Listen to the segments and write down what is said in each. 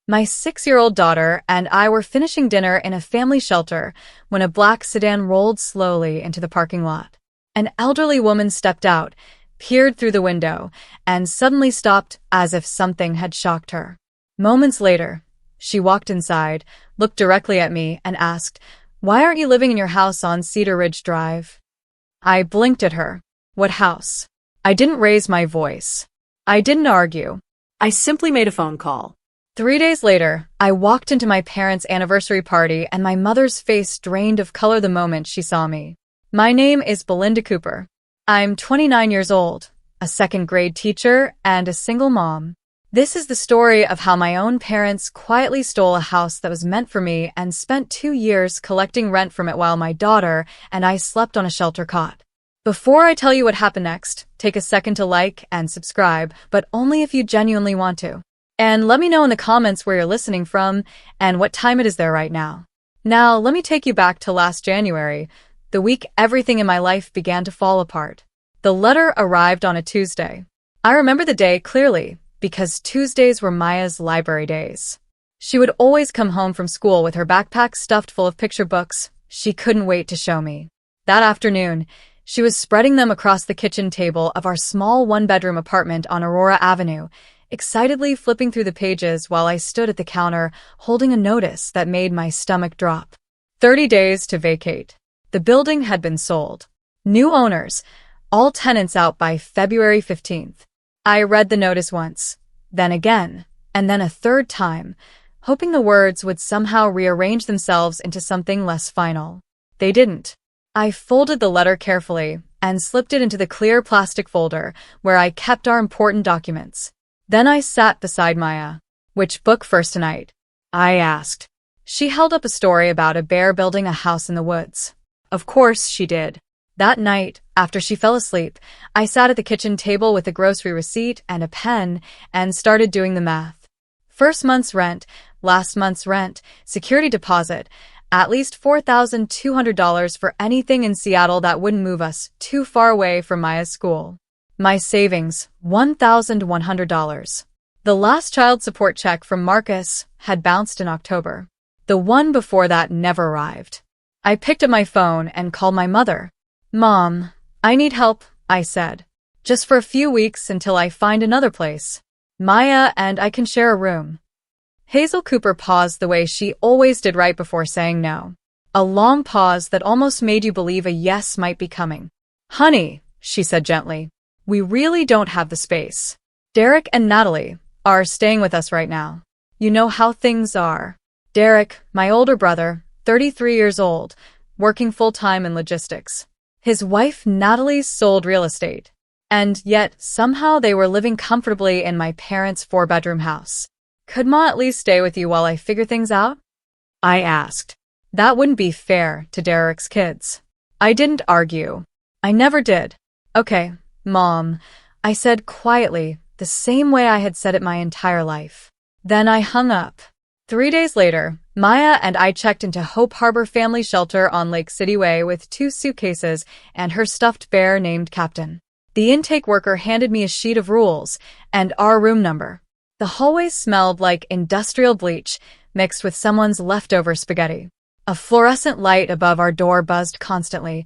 My 6-year-old daughter and I were finishing dinner in a family shelter when a black sedan rolled slowly into the parking lot. An elderly woman stepped out, peered through the window, and suddenly stopped as if something had shocked her. Moments later, she walked inside, looked directly at me, and asked, "Why aren't you living in your house on Cedar Ridge Drive?" I blinked at her. What house? I didn't raise my voice. I didn't argue. I simply made a phone call. 3 days later, I walked into my parents' anniversary party and my mother's face drained of color the moment she saw me. My name is Belinda Cooper. I'm 29 years old, a second-grade teacher, and a single mom. This is the story of how my own parents quietly stole a house that was meant for me and spent 2 years collecting rent from it while my daughter and I slept on a shelter cot. Before I tell you what happened next, take a second to like and subscribe, but only if you genuinely want to. And let me know in the comments where you're listening from and what time it is there right now. Now, let me take you back to last January, the week everything in my life began to fall apart. The letter arrived on a Tuesday. I remember the day clearly because Tuesdays were Maya's library days. She would always come home from school with her backpack stuffed full of picture books she couldn't wait to show me. That afternoon, she was spreading them across the kitchen table of our small one-bedroom apartment on Aurora Avenue, excitedly flipping through the pages while I stood at the counter holding a notice that made my stomach drop. 30 days to vacate. The building had been sold. New owners, all tenants out by February 15th. I read the notice once, then again, and then a third time, hoping the words would somehow rearrange themselves into something less final. They didn't. I folded the letter carefully and slipped it into the clear plastic folder where I kept our important documents. Then I sat beside Maya. "Which book first tonight?" I asked. She held up a story about a bear building a house in the woods. Of course she did. That night, after she fell asleep, I sat at the kitchen table with a grocery receipt and a pen and started doing the math. First month's rent, last month's rent, security deposit, at least $4,200 for anything in Seattle that wouldn't move us too far away from Maya's school. My savings, $1,100. The last child support check from Marcus had bounced in October. The one before that never arrived. I picked up my phone and called my mother. "Mom, I need help," I said. "Just for a few weeks until I find another place. Maya and I can share a room." Hazel Cooper paused the way she always did right before saying no. A long pause that almost made you believe a yes might be coming. "Honey," she said gently, "we really don't have the space. Derek and Natalie are staying with us right now. You know how things are." Derek, my older brother, 33 years old, working full-time in logistics. His wife Natalie sold real estate. And yet, somehow they were living comfortably in my parents' 4-bedroom house. "Could Ma at least stay with you while I figure things out?" I asked. That wouldn't be fair to Derek's kids. I didn't argue. I never did. "Okay, Mom," I said quietly, the same way I had said it my entire life. Then I hung up. 3 days later, Maya and I checked into Hope Harbor Family Shelter on Lake City Way with 2 suitcases and her stuffed bear named Captain. The intake worker handed me a sheet of rules and our room number. The hallway smelled like industrial bleach mixed with someone's leftover spaghetti. A fluorescent light above our door buzzed constantly,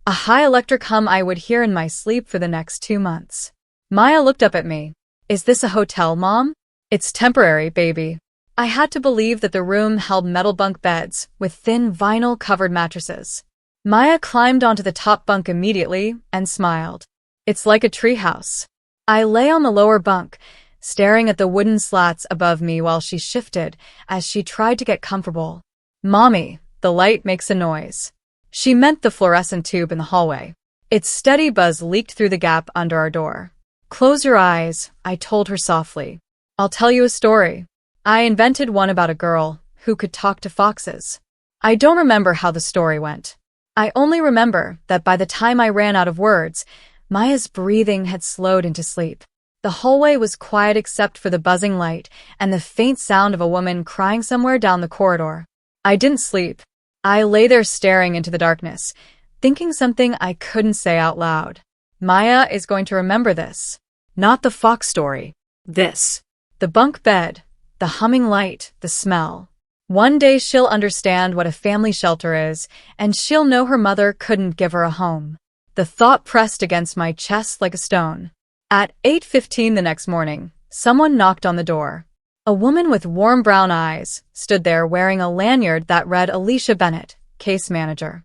a high electric hum I would hear in my sleep for the next 2 months. Maya looked up at me. "Is this a hotel, Mom?" "It's temporary, baby." I had to believe that the room held metal bunk beds with thin vinyl-covered mattresses. Maya climbed onto the top bunk immediately and smiled. "It's like a treehouse." I lay on the lower bunk, staring at the wooden slats above me while she shifted as she tried to get comfortable. "Mommy, the light makes a noise." She meant the fluorescent tube in the hallway. Its steady buzz leaked through the gap under our door. "Close your eyes," I told her softly. "I'll tell you a story." I invented one about a girl who could talk to foxes. I don't remember how the story went. I only remember that by the time I ran out of words, Maya's breathing had slowed into sleep. The hallway was quiet except for the buzzing light and the faint sound of a woman crying somewhere down the corridor. I didn't sleep. I lay there staring into the darkness, thinking something I couldn't say out loud. Maya is going to remember this. Not the fox story. This. The bunk bed. The the humming light, the smell. One day she'll understand what a family shelter is, and she'll know her mother couldn't give her a home. The thought pressed against my chest like a stone. At 8:15 the next morning, someone knocked on the door. A woman with warm brown eyes stood there wearing a lanyard that read Alicia Bennett, case manager.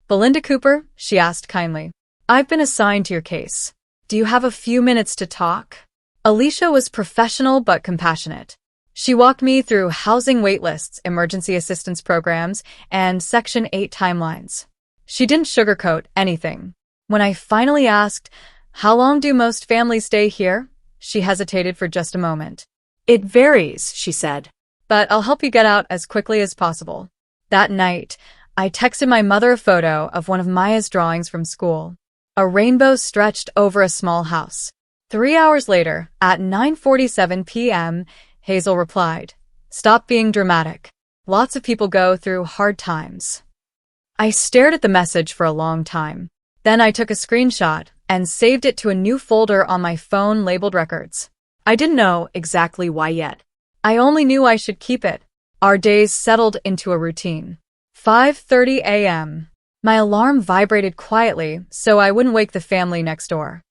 "Belinda Cooper?" she asked kindly. "I've been assigned to your case. Do you have a few minutes to talk?" Alicia was professional but compassionate. She walked me through housing waitlists, emergency assistance programs, and Section 8 timelines. She didn't sugarcoat anything. When I finally asked, "How long do most families stay here?" she hesitated for just a moment. It varies, she said. "But I'll help you get out as quickly as possible." That night, I texted my mother a photo of one of Maya's drawings from school. A rainbow stretched over a small house. 3 hours later, at 9:47 p.m., Hazel replied, "Stop being dramatic. Lots of people go through hard times." I stared at the message for a long time. Then I took a screenshot and saved it to a new folder on my phone labeled Records. I didn't know exactly why yet. I only knew I should keep it. Our days settled into a routine. 5:30 a.m. My alarm vibrated quietly so I wouldn't wake the family next door.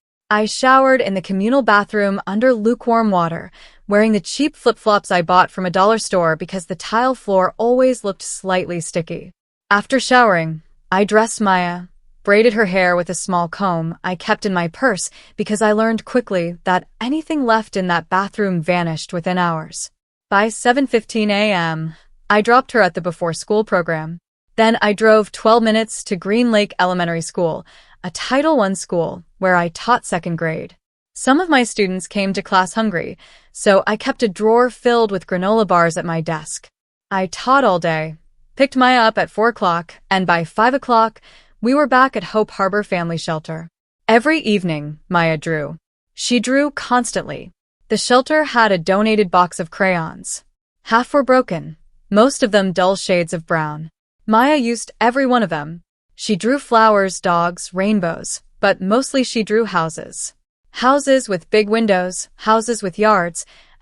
I showered in the communal bathroom under lukewarm water, wearing the cheap flip-flops I bought from a dollar store because the tile floor always looked slightly sticky. After showering, I dressed Maya, braided her hair with a small comb I kept in my purse because I learned quickly that anything left in that bathroom vanished within hours. By 7:15 a.m., I dropped her at the before-school program. Then I drove 12 minutes to Green Lake Elementary School, a Title I school where I taught second grade. Some of my students came to class hungry, so I kept a drawer filled with granola bars at my desk. I taught all day, picked Maya up at 4 o'clock, and by 5 o'clock, we were back at Hope Harbor Family Shelter. Every evening, Maya drew. She drew constantly. The shelter had a donated box of crayons. Half were broken, most of them dull shades of brown. Maya used every one of them. She drew flowers, dogs, rainbows, but mostly she drew houses. Houses with big windows, houses with yards,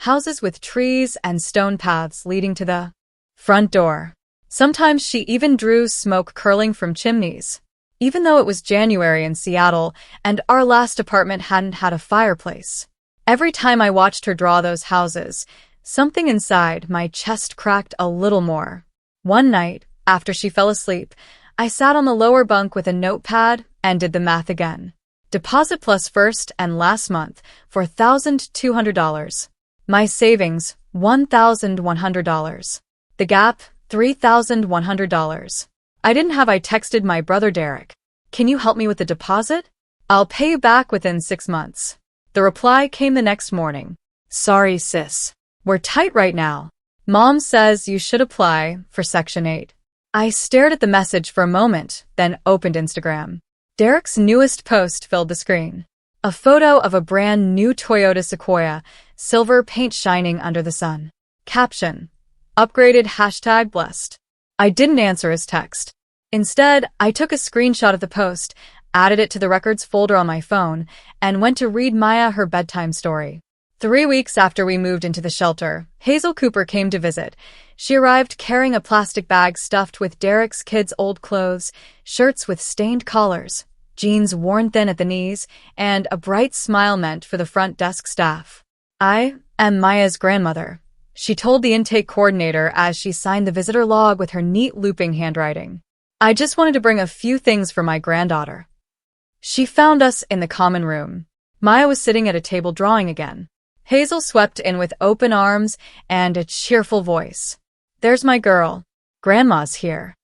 houses with trees and stone paths leading to the front door. Sometimes she even drew smoke curling from chimneys. Even though it was January in Seattle and our last apartment hadn't had a fireplace. Every time I watched her draw those houses, something inside my chest cracked a little more. One night, after she fell asleep, I sat on the lower bunk with a notepad and did the math again. Deposit plus first and last month, $4,200. My savings, $1,100. The gap, $3,100. I texted my brother Derek. "Can you help me with the deposit? I'll pay you back within 6 months. The reply came the next morning. "Sorry, sis. We're tight right now. Mom says you should apply for Section 8. I stared at the message for a moment, then opened Instagram. Derek's newest post filled the screen. A photo of a brand new Toyota Sequoia, silver paint shining under the sun. Caption, upgraded #blessed. I didn't answer his text. Instead, I took a screenshot of the post, added it to the records folder on my phone, and went to read Maya her bedtime story. 3 weeks after we moved into the shelter, Hazel Cooper came to visit. She arrived carrying a plastic bag stuffed with Derek's kids' old clothes, shirts with stained collars, jeans worn thin at the knees, and a bright smile meant for the front desk staff. "I am Maya's grandmother," she told the intake coordinator as she signed the visitor log with her neat looping handwriting. "I just wanted to bring a few things for my granddaughter." She found us in the common room. Maya was sitting at a table drawing again. Hazel swept in with open arms and a cheerful voice. "There's my girl. Grandma's here."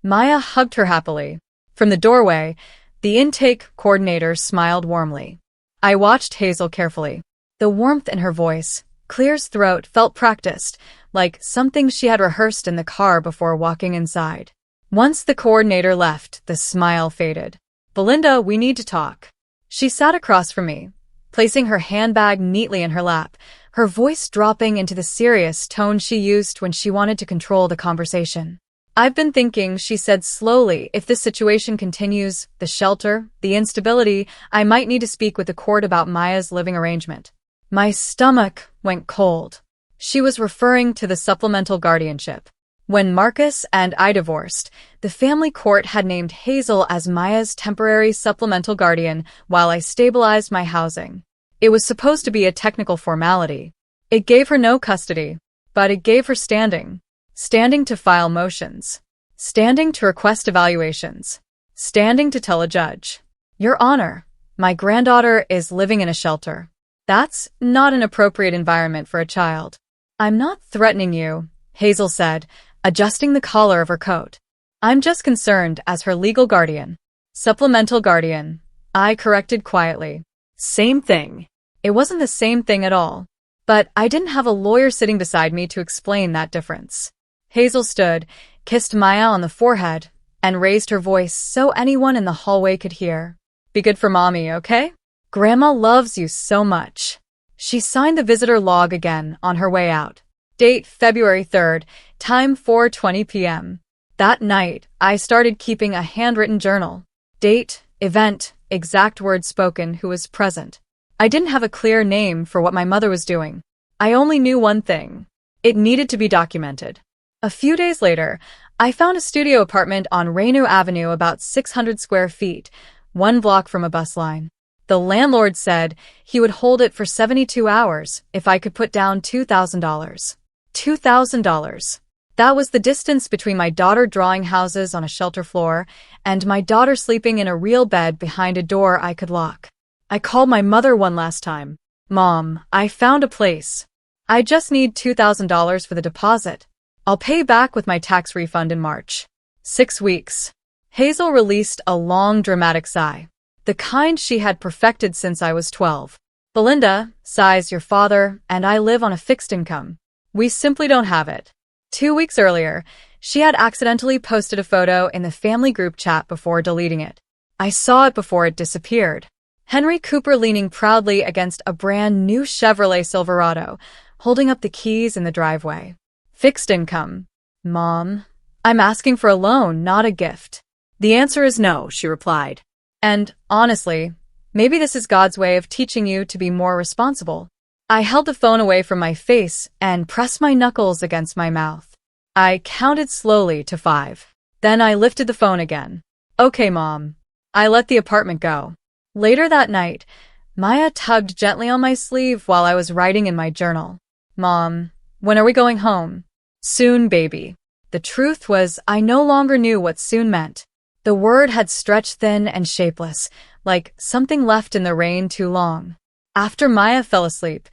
Maya hugged her happily. From the doorway, the intake coordinator smiled warmly. I watched Hazel carefully. The warmth in her voice, clear as throat, felt practiced, like something she had rehearsed in the car before walking inside. Once the coordinator left, the smile faded. "Belinda, we need to talk." She sat across from me, placing her handbag neatly in her lap, her voice dropping into the serious tone she used when she wanted to control the conversation. "I've been thinking," she said slowly, "if this situation continues, the shelter, the instability, I might need to speak with the court about Maya's living arrangement." My stomach went cold. She was referring to the supplemental guardianship. When Marcus and I divorced, the family court had named Hazel as Maya's temporary supplemental guardian while I stabilized my housing. It was supposed to be a technical formality. It gave her no custody, but it gave her standing. Standing to file motions. Standing to request evaluations. Standing to tell a judge, "Your Honor, my granddaughter is living in a shelter. That's not an appropriate environment for a child." "I'm not threatening you," Hazel said, adjusting the collar of her coat. "I'm just concerned as her legal guardian." "Supplemental guardian," I corrected quietly. Same thing. It wasn't the same thing at all. But I didn't have a lawyer sitting beside me to explain that difference. Hazel stood, kissed Maya on the forehead, and raised her voice so anyone in the hallway could hear. "Be good for Mommy, okay? Grandma loves you so much." She signed the visitor log again on her way out. Date February 3rd, time 4:20 p.m. That night, I started keeping a handwritten journal. Date, event, exact words spoken, who was present. I didn't have a clear name for what my mother was doing. I only knew one thing. It needed to be documented. A few days later, I found a studio apartment on Renu Avenue about 600 square feet, 1 block from a bus line. The landlord said he would hold it for 72 hours if I could put down $2,000. $2,000. That was the distance between my daughter drawing houses on a shelter floor and my daughter sleeping in a real bed behind a door I could lock. I called my mother one last time. "Mom, I found a place. I just need $2,000 for the deposit. I'll pay back with my tax refund in March." 6 weeks. Hazel released a long, dramatic sigh. The kind she had perfected since I was 12. "Belinda, sighs, your father and I live on a fixed income. We simply don't have it." 2 weeks earlier, she had accidentally posted a photo in the family group chat before deleting it. I saw it before it disappeared. Henry Cooper leaning proudly against a brand new Chevrolet Silverado, holding up the keys in the driveway. Fixed income. "Mom, I'm asking for a loan, not a gift." "The answer is no," she replied. "And, honestly, maybe this is God's way of teaching you to be more responsible." I held the phone away from my face and pressed my knuckles against my mouth. I counted slowly to 5. Then I lifted the phone again. "Okay, Mom." I let the apartment go. Later that night, Maya tugged gently on my sleeve while I was writing in my journal. "Mom, when are we going home?" "Soon, baby." The truth was, I no longer knew what soon meant. The word had stretched thin and shapeless, like something left in the rain too long. After Maya fell asleep,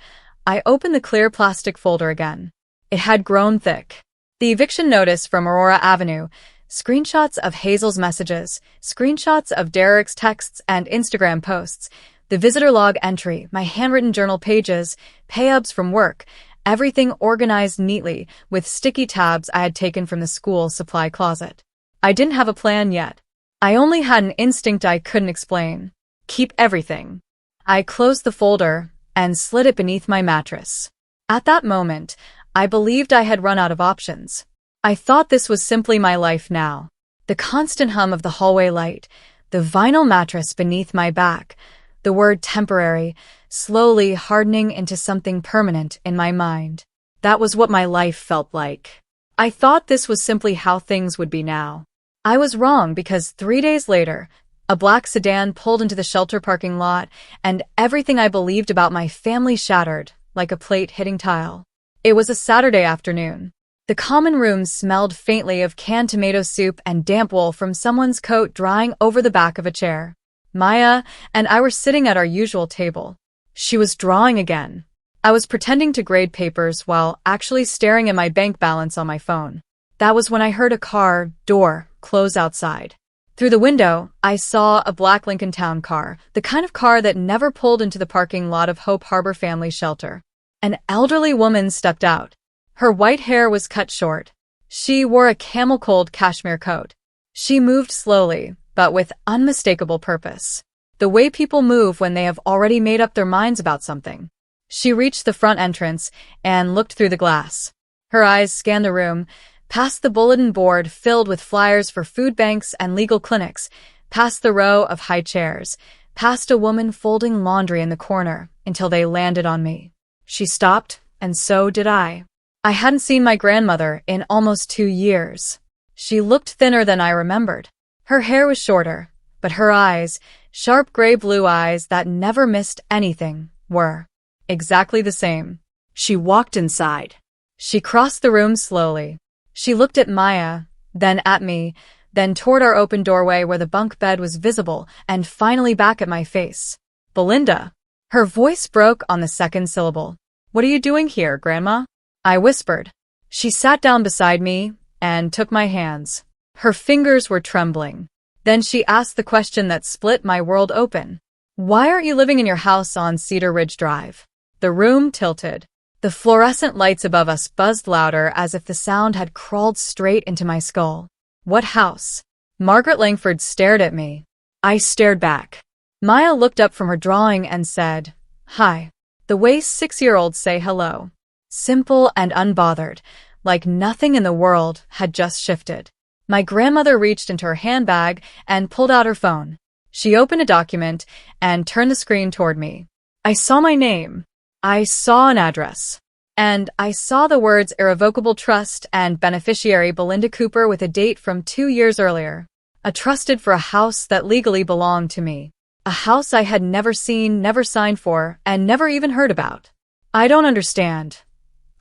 I opened the clear plastic folder again. It had grown thick. The eviction notice from Aurora Avenue, screenshots of Hazel's messages, screenshots of Derek's texts and Instagram posts, the visitor log entry, my handwritten journal pages, pay-ups from work, everything organized neatly with sticky tabs I had taken from the school supply closet. I didn't have a plan yet. I only had an instinct I couldn't explain. Keep everything. I closed the folder and slid it beneath my mattress. At that moment, I believed I had run out of options. I thought this was simply my life now. The constant hum of the hallway light, the vinyl mattress beneath my back, the word temporary, slowly hardening into something permanent in my mind. That was what my life felt like. I thought this was simply how things would be now. I was wrong because 3 days later, a black sedan pulled into the shelter parking lot, and everything I believed about my family shattered, like a plate hitting tile. It was a Saturday afternoon. The common room smelled faintly of canned tomato soup and damp wool from someone's coat drying over the back of a chair. Maya and I were sitting at our usual table. She was drawing again. I was pretending to grade papers while actually staring at my bank balance on my phone. That was when I heard a car door close outside. Through the window, I saw a black Lincoln Town car, the kind of car that never pulled into the parking lot of Hope Harbor Family Shelter. An elderly woman stepped out. Her white hair was cut short. She wore a camel-cold cashmere coat. She moved slowly, but with unmistakable purpose. The way people move when they have already made up their minds about something. She reached the front entrance and looked through the glass. Her eyes scanned the room, past the bulletin board filled with flyers for food banks and legal clinics, past the row of high chairs, past a woman folding laundry in the corner, until they landed on me. She stopped, and so did I. I hadn't seen my grandmother in almost 2 years. She looked thinner than I remembered. Her hair was shorter, but her eyes, sharp gray-blue eyes that never missed anything, were exactly the same. She walked inside. She crossed the room slowly. She looked at Maya, then at me, then toward our open doorway where the bunk bed was visible, and finally back at my face. "Belinda." Her voice broke on the second syllable. "What are you doing here, Grandma?" I whispered. She sat down beside me and took my hands. Her fingers were trembling. Then she asked the question that split my world open. "Why aren't you living in your house on Cedar Ridge Drive?" The room tilted. The fluorescent lights above us buzzed louder as if the sound had crawled straight into my skull. "What house?" Margaret Langford stared at me. I stared back. Maya looked up from her drawing and said, "Hi." The way 6-year-olds say hello. Simple and unbothered, like nothing in the world had just shifted. My grandmother reached into her handbag and pulled out her phone. She opened a document and turned the screen toward me. I saw my name. I saw an address. And I saw the words irrevocable trust and beneficiary Belinda Cooper with a date from 2 years earlier. A trusted for a house that legally belonged to me. A house I had never seen, never signed for, and never even heard about. "I don't understand,"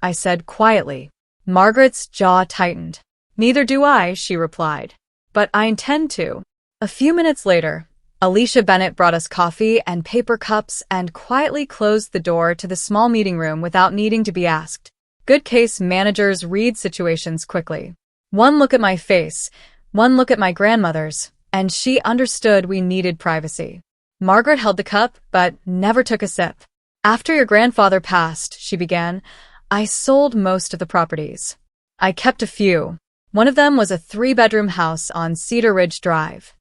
I said quietly. Margaret's jaw tightened. "Neither do I," she replied. "But I intend to." A few minutes later, Alicia Bennett brought us coffee and paper cups and quietly closed the door to the small meeting room without needing to be asked. Good case managers read situations quickly. One look at my face, one look at my grandmother's, and she understood we needed privacy. Margaret held the cup, but never took a sip. "After your grandfather passed," she began, "I sold most of the properties. I kept a few. One of them was a 3-bedroom house on Cedar Ridge Drive."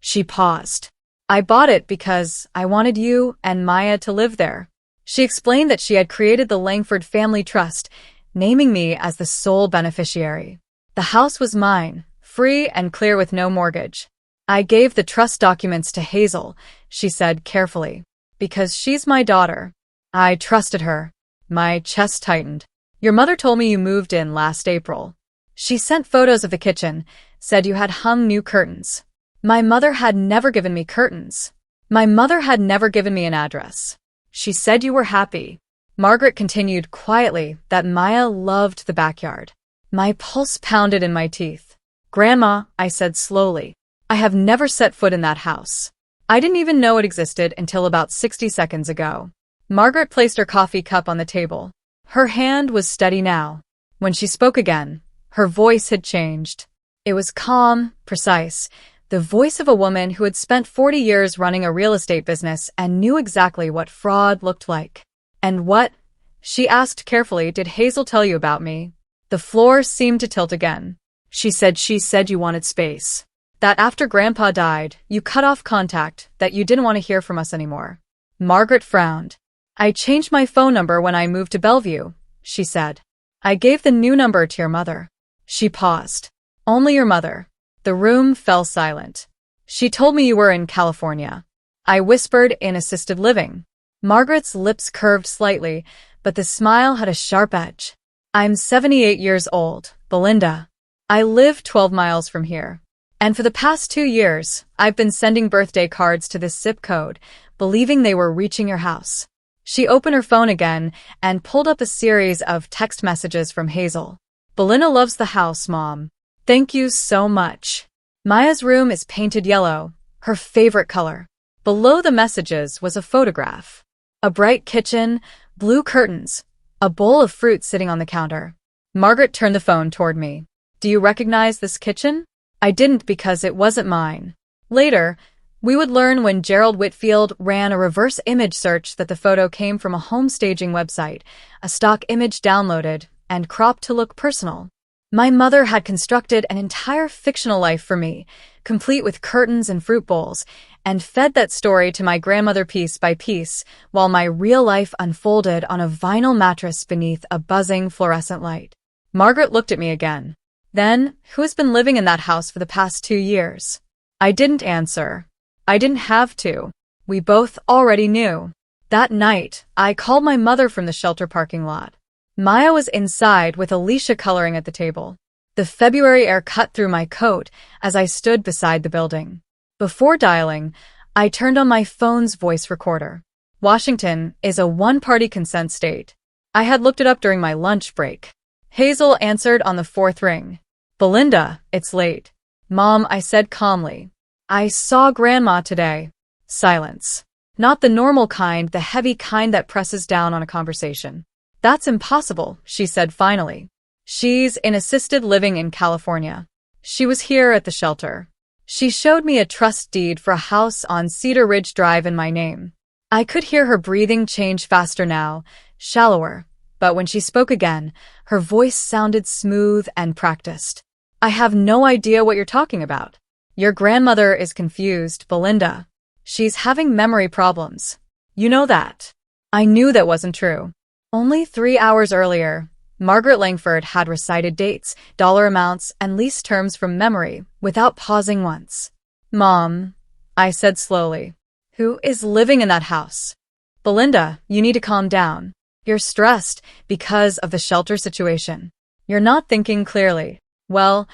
She paused. "I bought it because I wanted you and Maya to live there." She explained that she had created the Langford Family Trust, naming me as the sole beneficiary. The house was mine, free and clear with no mortgage. "I gave the trust documents to Hazel," she said carefully, "because she's my daughter." I trusted her. My chest tightened. "Your mother told me you moved in last April. She sent photos of the kitchen, said you had hung new curtains." My mother had never given me curtains. My mother had never given me an address. "She said you were happy." Margaret continued quietly that Maya loved the backyard. My pulse pounded in my teeth. "Grandma," I said slowly, "I have never set foot in that house. I didn't even know it existed until about 60 seconds ago." Margaret placed her coffee cup on the table. Her hand was steady now. When she spoke again, her voice had changed. It was calm, precise, the voice of a woman who had spent 40 years running a real estate business and knew exactly what fraud looked like. "And what," she asked carefully, "did Hazel tell you about me?" The floor seemed to tilt again. She said you wanted space. That after Grandpa died, you cut off contact, that you didn't want to hear from us anymore." Margaret frowned. "I changed my phone number when I moved to Bellevue," she said. "I gave the new number to your mother." She paused. "Only your mother." The room fell silent. "She told me you were in California." I whispered, "In assisted living." Margaret's lips curved slightly, but the smile had a sharp edge. "I'm 78 years old, Belinda. I live 12 miles from here. And for the past 2 years, I've been sending birthday cards to this zip code, believing they were reaching your house." She opened her phone again and pulled up a series of text messages from Hazel. "Belinda loves the house, Mom. Thank you so much. Maya's room is painted yellow, her favorite color." Below the messages was a photograph. A bright kitchen, blue curtains, a bowl of fruit sitting on the counter. Margaret turned the phone toward me. "Do you recognize this kitchen?" I didn't because it wasn't mine. Later, we would learn when Gerald Whitfield ran a reverse image search that the photo came from a home staging website, a stock image downloaded and cropped to look personal. My mother had constructed an entire fictional life for me, complete with curtains and fruit bowls, and fed that story to my grandmother piece by piece, while my real life unfolded on a vinyl mattress beneath a buzzing fluorescent light. Margaret looked at me again. "Then, who has been living in that house for the past 2 years?" I didn't answer. I didn't have to. We both already knew. That night, I called my mother from the shelter parking lot. Maya was inside with Alicia coloring at the table. The February air cut through my coat as I stood beside the building. Before dialing, I turned on my phone's voice recorder. Washington is a one-party consent state. I had looked it up during my lunch break. Hazel answered on the fourth ring. Belinda, it's late. Mom, I said calmly. I saw Grandma today. Silence. Not the normal kind, the heavy kind that presses down on a conversation. That's impossible, she said finally. She's in assisted living in California. She was here at the shelter. She showed me a trust deed for a house on Cedar Ridge Drive in my name. I could hear her breathing change faster now, shallower, but when she spoke again, her voice sounded smooth and practiced. I have no idea what you're talking about. Your grandmother is confused, Belinda. She's having memory problems. You know that. I knew that wasn't true. Only 3 hours earlier, Margaret Langford had recited dates, dollar amounts, and lease terms from memory without pausing once. Mom, I said slowly, who is living in that house? Belinda, you need to calm down. You're stressed because of the shelter situation. You're not thinking clearly. Well,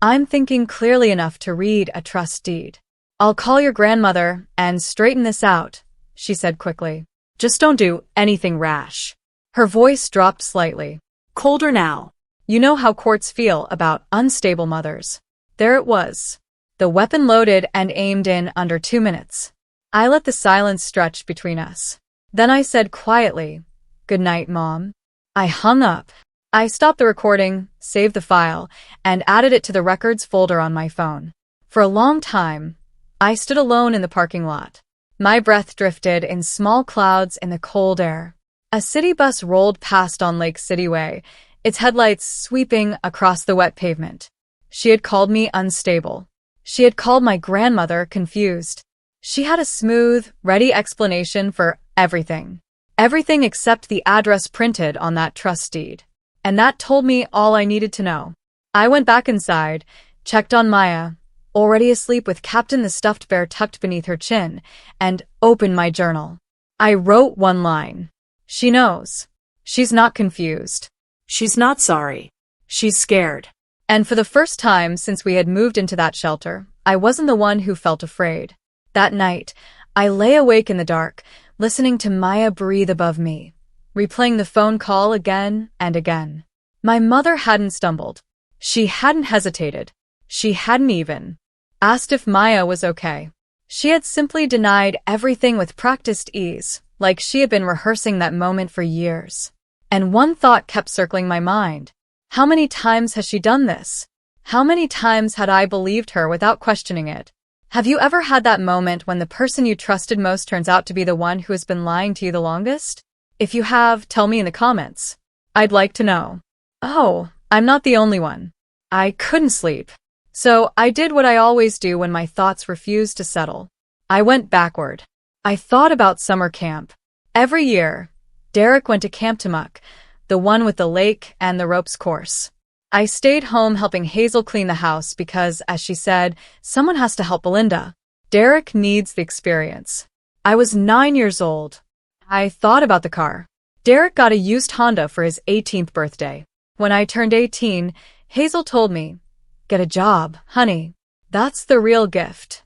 I'm thinking clearly enough to read a trust deed. I'll call your grandmother and straighten this out, she said quickly. Just don't do anything rash. Her voice dropped slightly. Colder now. You know how courts feel about unstable mothers. There it was. The weapon loaded and aimed in under 2 minutes. I let the silence stretch between us. Then I said quietly, "Good night, Mom." I hung up. I stopped the recording, saved the file, and added it to the records folder on my phone. For a long time, I stood alone in the parking lot. My breath drifted in small clouds in the cold air. A city bus rolled past on Lake City Way, its headlights sweeping across the wet pavement. She had called me unstable. She had called my grandmother confused. She had a smooth, ready explanation for everything. Everything except the address printed on that trust deed. And that told me all I needed to know. I went back inside, checked on Maya, already asleep with Captain the stuffed bear tucked beneath her chin, and opened my journal. I wrote one line. She knows. She's not confused. She's not sorry. She's scared. And for the first time since we had moved into that shelter, I wasn't the one who felt afraid. That night, I lay awake in the dark, listening to Maya breathe above me, replaying the phone call again and again. My mother hadn't stumbled. She hadn't hesitated. She hadn't even asked if Maya was okay. She had simply denied everything with practiced ease, like she had been rehearsing that moment for years. And one thought kept circling my mind. How many times has she done this? How many times had I believed her without questioning it? Have you ever had that moment when the person you trusted most turns out to be the one who has been lying to you the longest? If you have, tell me in the comments. I'd like to know. Oh, I'm not the only one. I couldn't sleep. So I did what I always do when my thoughts refused to settle. I went backward. I thought about summer camp. Every year, Derek went to Camp Timuck, the one with the lake and the ropes course. I stayed home helping Hazel clean the house because, as she said, someone has to help Belinda. Derek needs the experience. I was 9 years old. I thought about the car. Derek got a used Honda for his 18th birthday. When I turned 18, Hazel told me, "Get a job, honey. That's the real gift."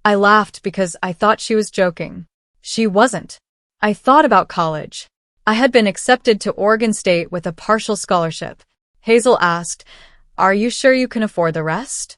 I laughed because I thought she was joking. She wasn't. I thought about college. I had been accepted to Oregon State with a partial scholarship. Hazel asked, "Are you sure you can afford the rest?"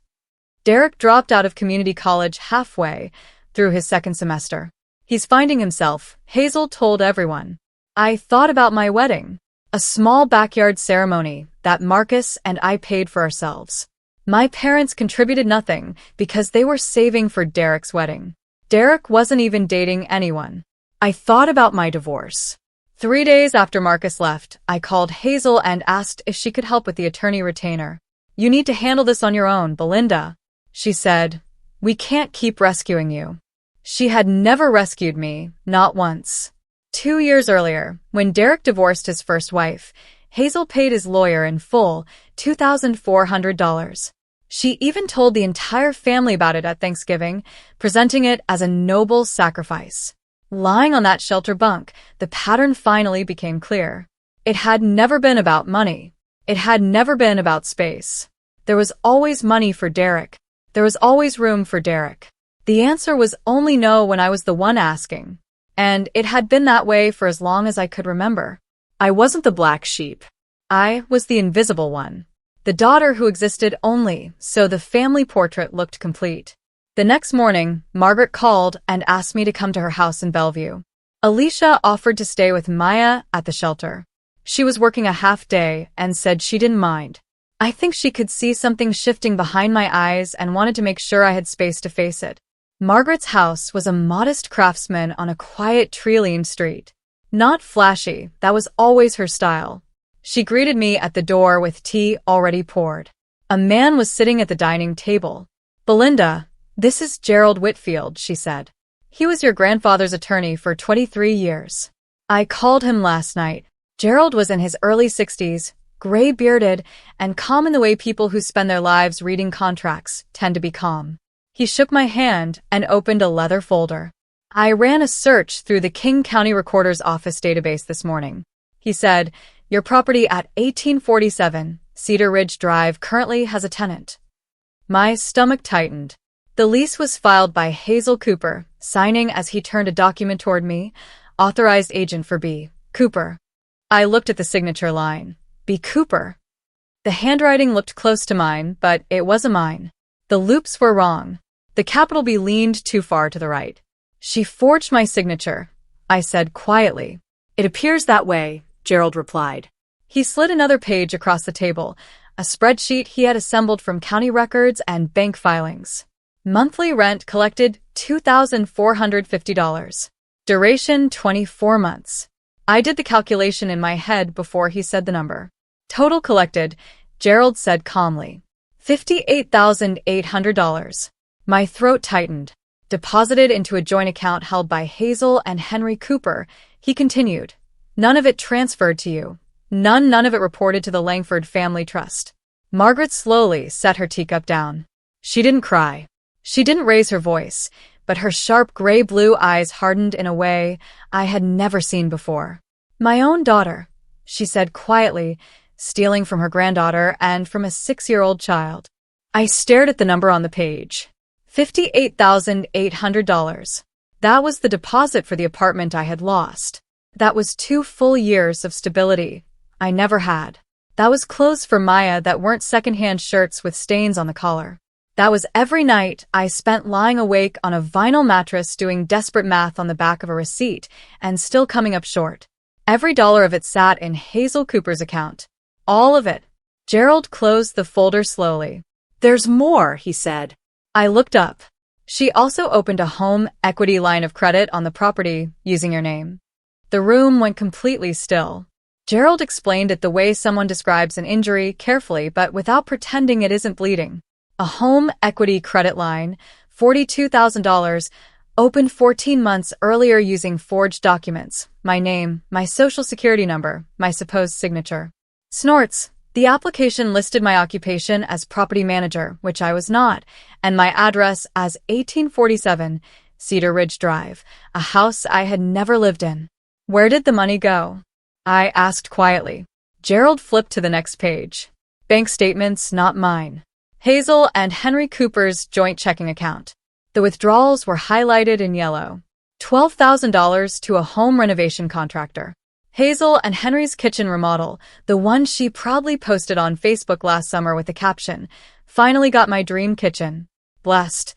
Derek dropped out of community college halfway through his second semester. He's finding himself, Hazel told everyone. I thought about my wedding. A small backyard ceremony that Marcus and I paid for ourselves. My parents contributed nothing because they were saving for Derek's wedding. Derek wasn't even dating anyone. I thought about my divorce. 3 days after Marcus left, I called Hazel and asked if she could help with the attorney retainer. "You need to handle this on your own, Belinda," she said. "We can't keep rescuing you." She had never rescued me, not once. 2 years earlier, when Derek divorced his first wife, Hazel paid his lawyer in full, $2,400. She even told the entire family about it at Thanksgiving, presenting it as a noble sacrifice. Lying on that shelter bunk, the pattern finally became clear. It had never been about money. It had never been about space. There was always money for Derek. There was always room for Derek. The answer was only no when I was the one asking. And it had been that way for as long as I could remember. I wasn't the black sheep. I was the invisible one. The daughter who existed only so the family portrait looked complete. The next morning, Margaret called and asked me to come to her house in Bellevue. Alicia offered to stay with Maya at the shelter. She was working a half day and said she didn't mind. I think she could see something shifting behind my eyes and wanted to make sure I had space to face it. Margaret's house was a modest craftsman on a quiet tree-lined street. Not flashy, that was always her style. She greeted me at the door with tea already poured. A man was sitting at the dining table. "Belinda, this is Gerald Whitfield," she said. "He was your grandfather's attorney for 23 years. I called him last night." Gerald was in his early 60s, gray-bearded, and calm in the way people who spend their lives reading contracts tend to be calm. He shook my hand and opened a leather folder. "I ran a search through the King County Recorder's Office database this morning," he said. "Your property at 1847 Cedar Ridge Drive currently has a tenant." My stomach tightened. The lease was filed by Hazel Cooper, signing as he turned a document toward me, authorized agent for B. Cooper. I looked at the signature line. B. Cooper. The handwriting looked close to mine, but it wasn't mine. The loops were wrong. The capital B leaned too far to the right. "She forged my signature," I said quietly. "It appears that way," Gerald replied. He slid another page across the table, a spreadsheet he had assembled from county records and bank filings. Monthly rent collected $2,450. Duration 24 months. I did the calculation in my head before he said the number. Total collected, Gerald said calmly. $58,800. My throat tightened. Deposited into a joint account held by Hazel and Henry Cooper, he continued. None of it transferred to you. None of it reported to the Langford Family Trust. Margaret slowly set her teacup down. She didn't cry. She didn't raise her voice, but her sharp gray-blue eyes hardened in a way I had never seen before. "My own daughter," she said quietly, stealing from her granddaughter and from a 6-year-old child. I stared at the number on the page. $58,800. That was the deposit for the apartment I had lost. That was 2 full years of stability I never had. That was clothes for Maya that weren't secondhand shirts with stains on the collar. That was every night I spent lying awake on a vinyl mattress doing desperate math on the back of a receipt and still coming up short. Every dollar of it sat in Hazel Cooper's account. All of it. Gerald closed the folder slowly. "There's more," he said. I looked up. "She also opened a home equity line of credit on the property using your name." The room went completely still. Gerald explained it the way someone describes an injury carefully but without pretending it isn't bleeding. A home equity credit line, $42,000, opened 14 months earlier using forged documents, my name, my social security number, my supposed signature. Snorts. The application listed my occupation as property manager, which I was not, and my address as 1847 Cedar Ridge Drive, a house I had never lived in. Where did the money go? I asked quietly. Gerald flipped to the next page. Bank statements, not mine. Hazel and Henry Cooper's joint checking account. The withdrawals were highlighted in yellow. $12,000 to a home renovation contractor. Hazel and Henry's kitchen remodel, the one she proudly posted on Facebook last summer with the caption, "Finally got my dream kitchen. Blessed."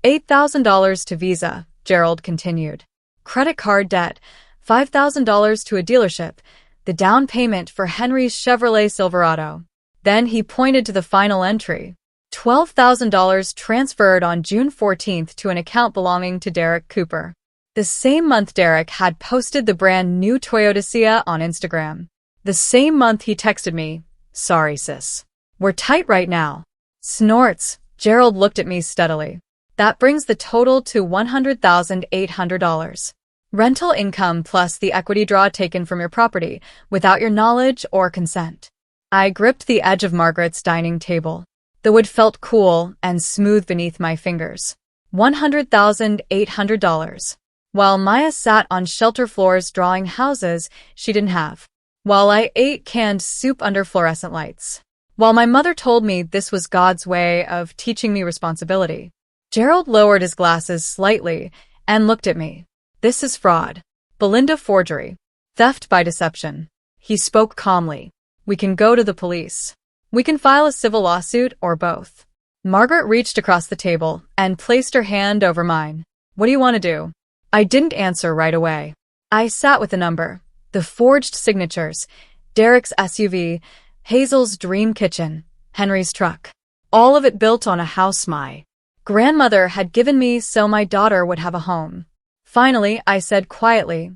$8,000 to Visa, Gerald continued. Credit card debt, $5,000 to a dealership, the down payment for Henry's Chevrolet Silverado. Then he pointed to the final entry. $12,000 transferred on June 14th to an account belonging to Derek Cooper. The same month Derek had posted the brand new Toyota Sienna on Instagram. The same month he texted me, "Sorry, sis. We're tight right now." Snorts. Gerald looked at me steadily. That brings the total to $100,800. Rental income plus the equity draw taken from your property, without your knowledge or consent. I gripped the edge of Margaret's dining table. The wood felt cool and smooth beneath my fingers. $100,800. While Maya sat on shelter floors drawing houses she didn't have. while I ate canned soup under fluorescent lights. While my mother told me this was God's way of teaching me responsibility. Gerald lowered his glasses slightly and looked at me. This is fraud. Belinda, forgery. Theft by deception. He spoke calmly. We can go to the police. We can file a civil lawsuit or both. Margaret reached across the table and placed her hand over mine. What do you want to do? I didn't answer right away. I sat with the number, the forged signatures, Derek's SUV, Hazel's dream kitchen, Henry's truck. All of it built on a house my grandmother had given me so my daughter would have a home. Finally, I said quietly,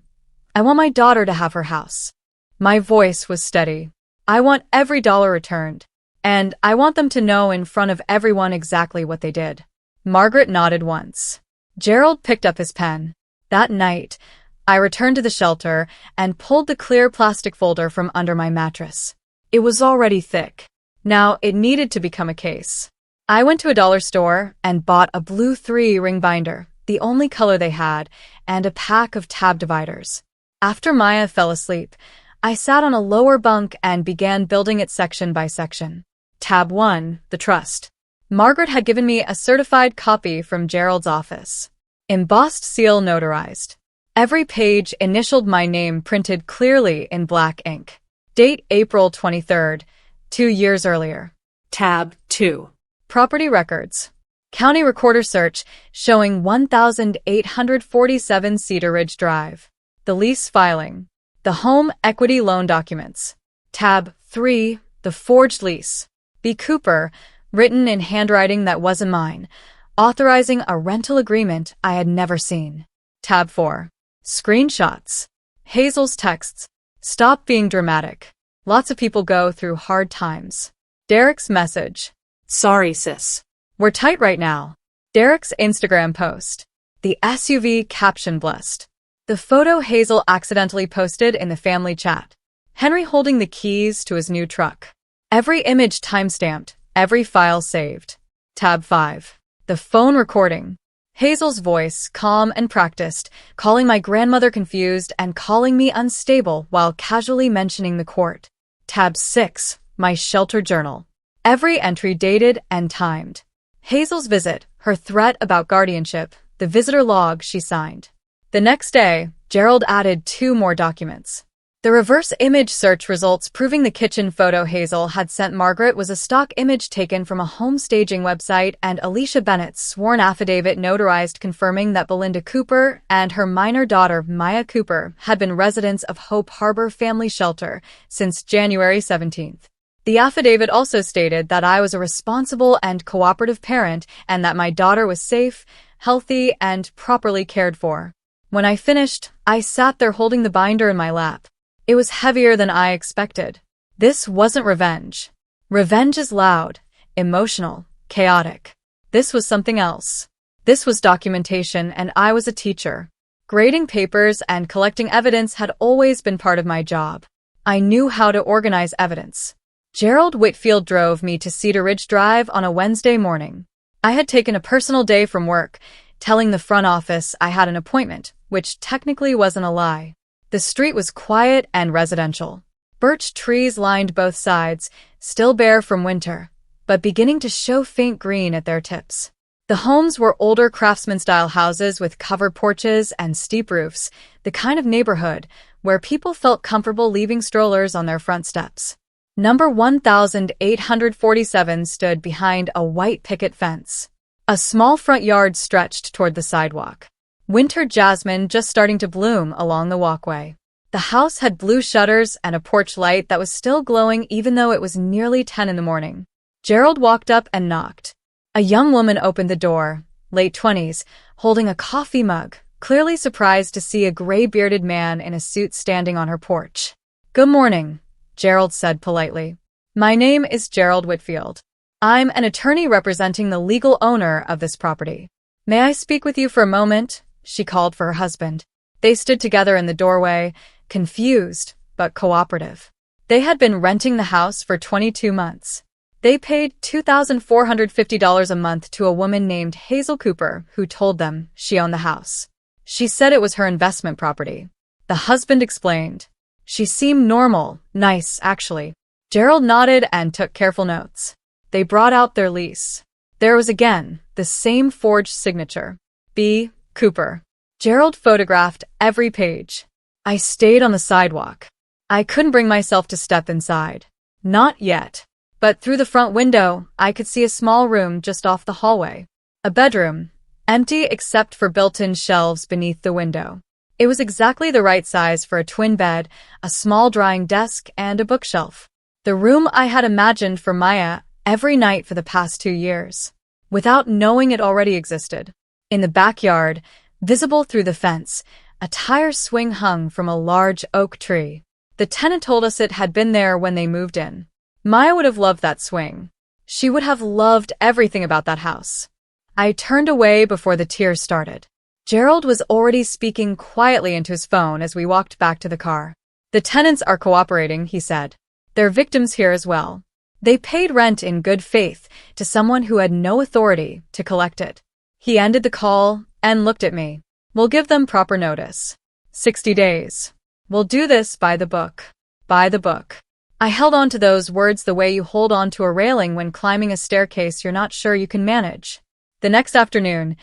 I want my daughter to have her house. My voice was steady. I want every dollar returned. And I want them to know in front of everyone exactly what they did. Margaret nodded once. Gerald picked up his pen. That night, I returned to the shelter and pulled the clear plastic folder from under my mattress. It was already thick. Now it needed to become a case. I went to a dollar store and bought a blue 3-ring binder, the only color they had, and a pack of tab dividers. After Maya fell asleep, I sat on a lower bunk and began building it section by section. Tab 1, the trust. Margaret had given me a certified copy from Gerald's office. Embossed seal notarized. Every page initialed my name printed clearly in black ink. Date April 23rd, 2 years earlier. Tab 2. Property records. County recorder search showing 1,847 Cedar Ridge Drive. The lease filing. The home equity loan documents. Tab 3, the forged lease. B. Cooper, written in handwriting that wasn't mine, authorizing a rental agreement I had never seen. Tab 4. Screenshots. Hazel's texts. Stop being dramatic. Lots of people go through hard times. Derek's message. Sorry, sis. We're tight right now. Derek's Instagram post. The SUV caption blessed. The photo Hazel accidentally posted in the family chat. Henry holding the keys to his new truck. Every image timestamped, every file saved. Tab 5. The phone recording. Hazel's voice, calm and practiced, calling my grandmother confused and calling me unstable while casually mentioning the court. Tab 6. My shelter journal. Every entry dated and timed. Hazel's visit, her threat about guardianship, the visitor log she signed. The next day, Gerald added 2 more documents. The reverse image search results proving the kitchen photo Hazel had sent Margaret was a stock image taken from a home staging website, and Alicia Bennett's sworn affidavit notarized confirming that Belinda Cooper and her minor daughter Maya Cooper had been residents of Hope Harbor Family Shelter since January 17th. The affidavit also stated that I was a responsible and cooperative parent and that my daughter was safe, healthy, and properly cared for. When I finished, I sat there holding the binder in my lap. It was heavier than I expected. This wasn't revenge. Revenge is loud, emotional, chaotic. This was something else. This was documentation, and I was a teacher. Grading papers and collecting evidence had always been part of my job. I knew how to organize evidence. Gerald Whitfield drove me to Cedar Ridge Drive on a Wednesday morning. I had taken a personal day from work, telling the front office I had an appointment, which technically wasn't a lie. The street was quiet and residential. Birch trees lined both sides, still bare from winter, but beginning to show faint green at their tips. The homes were older craftsman-style houses with covered porches and steep roofs, the kind of neighborhood where people felt comfortable leaving strollers on their front steps. Number 1847 stood behind a white picket fence. A small front yard stretched toward the sidewalk. Winter jasmine just starting to bloom along the walkway. The house had blue shutters and a porch light that was still glowing even though it was nearly 10 in the morning. Gerald walked up and knocked. A young woman opened the door, late 20s, holding a coffee mug, clearly surprised to see a gray-bearded man in a suit standing on her porch. "Good morning," Gerald said politely. "My name is Gerald Whitfield. I'm an attorney representing the legal owner of this property. May I speak with you for a moment?" She called for her husband. They stood together in the doorway, confused but cooperative. They had been renting the house for 22 months. They paid $2,450 a month to a woman named Hazel Cooper, who told them she owned the house. She said it was her investment property. The husband explained. She seemed normal, nice, actually. Gerald nodded and took careful notes. They brought out their lease. There was again the same forged signature. B. Cooper. Gerald photographed every page. I stayed on the sidewalk. I couldn't bring myself to step inside. Not yet. But through the front window, I could see a small room just off the hallway. A bedroom, empty except for built-in shelves beneath the window. It was exactly the right size for a twin bed, a small drawing desk, and a bookshelf. The room I had imagined for Maya every night for the past 2 years, without knowing it already existed. In the backyard, visible through the fence, a tire swing hung from a large oak tree. The tenant told us it had been there when they moved in. Maya would have loved that swing. She would have loved everything about that house. I turned away before the tears started. Gerald was already speaking quietly into his phone as we walked back to the car. The tenants are cooperating, he said. They're victims here as well. They paid rent in good faith to someone who had no authority to collect it. He ended the call and looked at me. We'll give them proper notice. 60 days. We'll do this by the book. By the book. I held on to those words the way you hold on to a railing when climbing a staircase you're not sure you can manage. The next afternoon,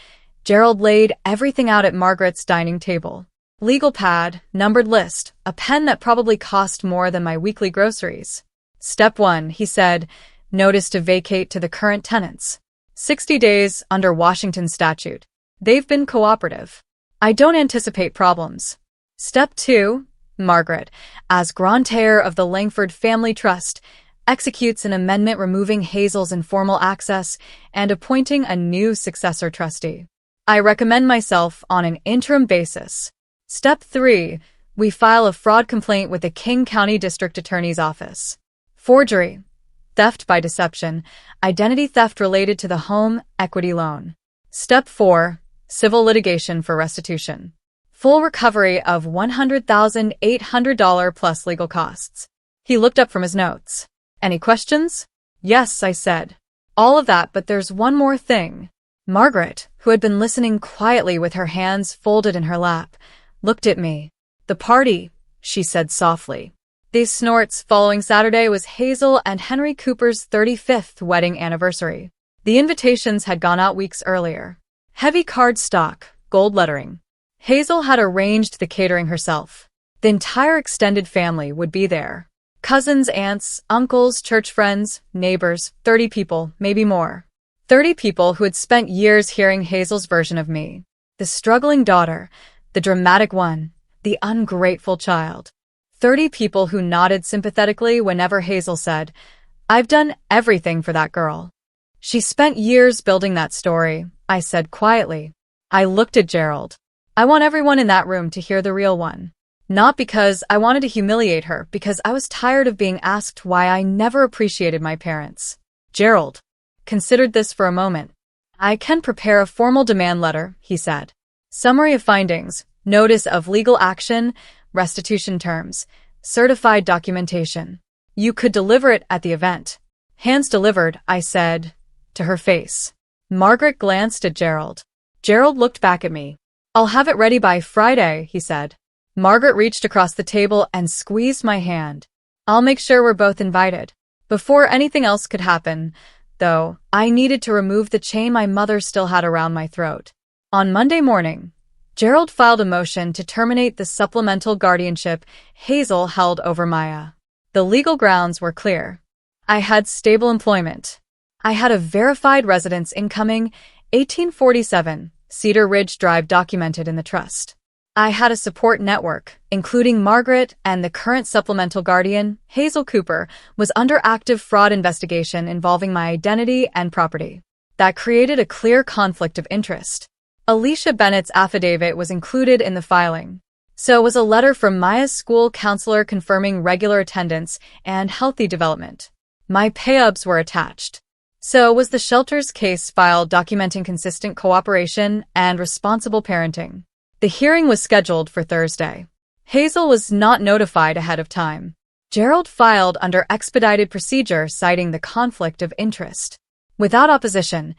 Gerald laid everything out at Margaret's dining table. Legal pad, numbered list, a pen that probably cost more than my weekly groceries. Step 1, he said, notice to vacate to the current tenants. 60 days under Washington statute. They've been cooperative. I don't anticipate problems. Step 2, Margaret, as grantor of the Langford Family Trust, executes an amendment removing Hazel's informal access and appointing a new successor trustee. I recommend myself on an interim basis. Step 3, we file a fraud complaint with the King County District Attorney's Office. Forgery, theft by deception, identity theft related to the home equity loan. Step 4, civil litigation for restitution. Full recovery of $100,800 plus legal costs. He looked up from his notes. Any questions? Yes, I said. All of that, but there's one more thing. Margaret, who had been listening quietly with her hands folded in her lap, looked at me. The party, she said softly. These snorts following Saturday was Hazel and Henry Cooper's 35th wedding anniversary. The invitations had gone out weeks earlier. Heavy cardstock, gold lettering. Hazel had arranged the catering herself. The entire extended family would be there. Cousins, aunts, uncles, church friends, neighbors, 30 people, maybe more. 30 people who had spent years hearing Hazel's version of me. The struggling daughter, the dramatic one, the ungrateful child. 30 people who nodded sympathetically whenever Hazel said, I've done everything for that girl. She spent years building that story, I said quietly. I looked at Gerald. I want everyone in that room to hear the real one. Not because I wanted to humiliate her, because I was tired of being asked why I never appreciated my parents. Gerald considered this for a moment. I can prepare a formal demand letter, he said. Summary of findings, notice of legal action, restitution terms, certified documentation. You could deliver it at the event. Hands delivered, I said, to her face. Margaret glanced at Gerald. Gerald looked back at me. I'll have it ready by Friday, he said. Margaret reached across the table and squeezed my hand. I'll make sure we're both invited. Before anything else could happen, though, I needed to remove the chain my mother still had around my throat. On Monday morning, Gerald filed a motion to terminate the supplemental guardianship Hazel held over Maya. The legal grounds were clear. I had stable employment. I had a verified residence incoming, 1847, Cedar Ridge Drive documented in the trust. I had a support network, including Margaret and the current supplemental guardian, Hazel Cooper, was under active fraud investigation involving my identity and property. That created a clear conflict of interest. Alicia Bennett's affidavit was included in the filing. So was a letter from Maya's school counselor confirming regular attendance and healthy development. My pay-ups were attached. So was the shelter's case file documenting consistent cooperation and responsible parenting. The hearing was scheduled for Thursday. Hazel was not notified ahead of time. Gerald filed under expedited procedure citing the conflict of interest. Without opposition,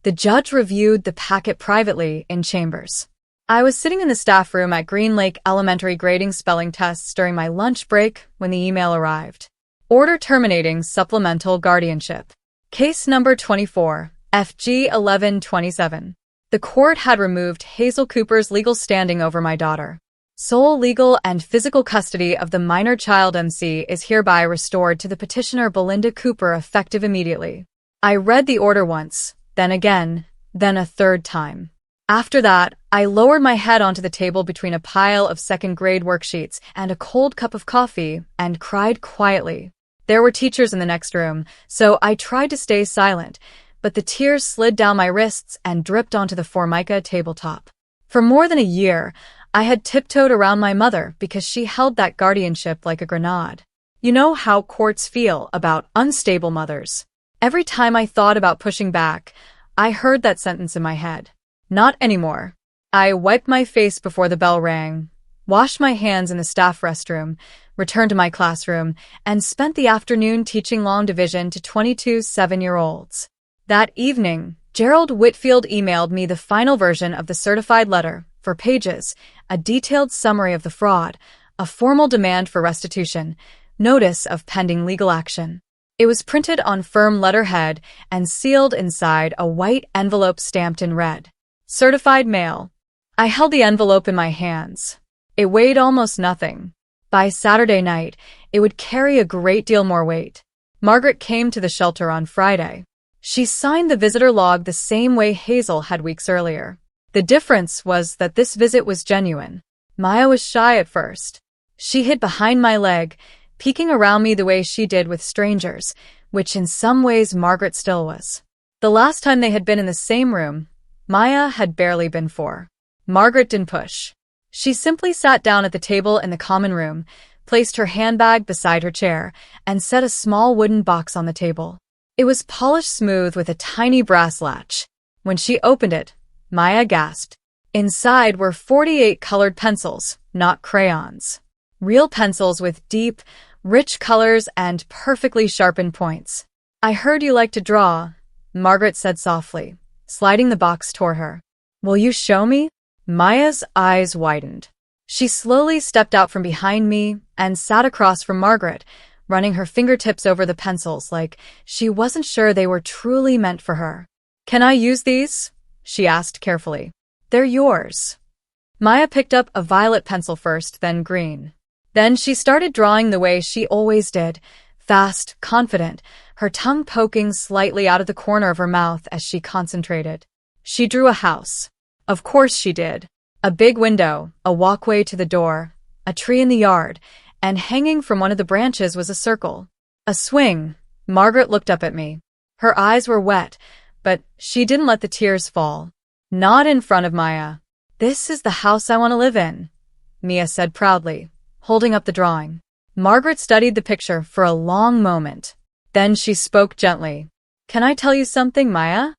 the judge reviewed the packet privately in chambers. I was sitting in the staff room at Green Lake Elementary grading spelling tests during my lunch break when the email arrived. Order terminating supplemental guardianship. Case number 24, FG 1127. The court had removed Hazel Cooper's legal standing over my daughter. Sole legal and physical custody of the minor child MC is hereby restored to the petitioner Belinda Cooper effective immediately. I read the order once, then again, then a third time. After that, I lowered my head onto the table between a pile of second-grade worksheets and a cold cup of coffee and cried quietly. There were teachers in the next room, so I tried to stay silent, but the tears slid down my wrists and dripped onto the Formica tabletop. For more than a year, I had tiptoed around my mother because she held that guardianship like a grenade. You know how courts feel about unstable mothers. Every time I thought about pushing back, I heard that sentence in my head. Not anymore. I wiped my face before the bell rang, washed my hands in the staff restroom, returned to my classroom, and spent the afternoon teaching long division to 22 7-year-olds. That evening, Gerald Whitfield emailed me the final version of the certified letter, 4 pages, a detailed summary of the fraud, a formal demand for restitution, notice of pending legal action. It was printed on firm letterhead and sealed inside a white envelope stamped in red. Certified mail. I held the envelope in my hands. It weighed almost nothing. By Saturday night, it would carry a great deal more weight. Margaret came to the shelter on Friday. She signed the visitor log the same way Hazel had weeks earlier. The difference was that this visit was genuine. Maya was shy at first. She hid behind my leg, peeking around me the way she did with strangers, which in some ways Margaret still was. The last time they had been in the same room, Maya had barely been 4. Margaret didn't push. She simply sat down at the table in the common room, placed her handbag beside her chair, and set a small wooden box on the table. It was polished smooth with a tiny brass latch. When she opened it, Maya gasped. Inside were 48 colored pencils, not crayons. Real pencils with deep, rich colors and perfectly sharpened points. I heard you like to draw, Margaret said softly, sliding the box toward her. Will you show me? Maya's eyes widened. She slowly stepped out from behind me and sat across from Margaret, running her fingertips over the pencils like she wasn't sure they were truly meant for her. Can I use these? She asked carefully. They're yours. Maya picked up a violet pencil first, then green. Then she started drawing the way she always did, fast, confident, her tongue poking slightly out of the corner of her mouth as she concentrated. She drew a house. Of course she did. A big window, a walkway to the door, a tree in the yard, and hanging from one of the branches was a circle. A swing. Margaret looked up at me. Her eyes were wet, but she didn't let the tears fall. Not in front of Maya. This is the house I want to live in, Mia said proudly, holding up the drawing. Margaret studied the picture for a long moment. Then she spoke gently. Can I tell you something, Maya?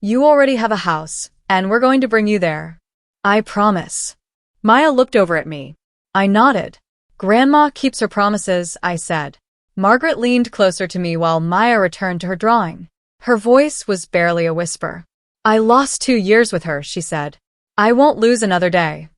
You already have a house, and we're going to bring you there. I promise. Maya looked over at me. I nodded. Grandma keeps her promises, I said. Margaret leaned closer to me while Maya returned to her drawing. Her voice was barely a whisper. I lost 2 years with her, she said. I won't lose another day.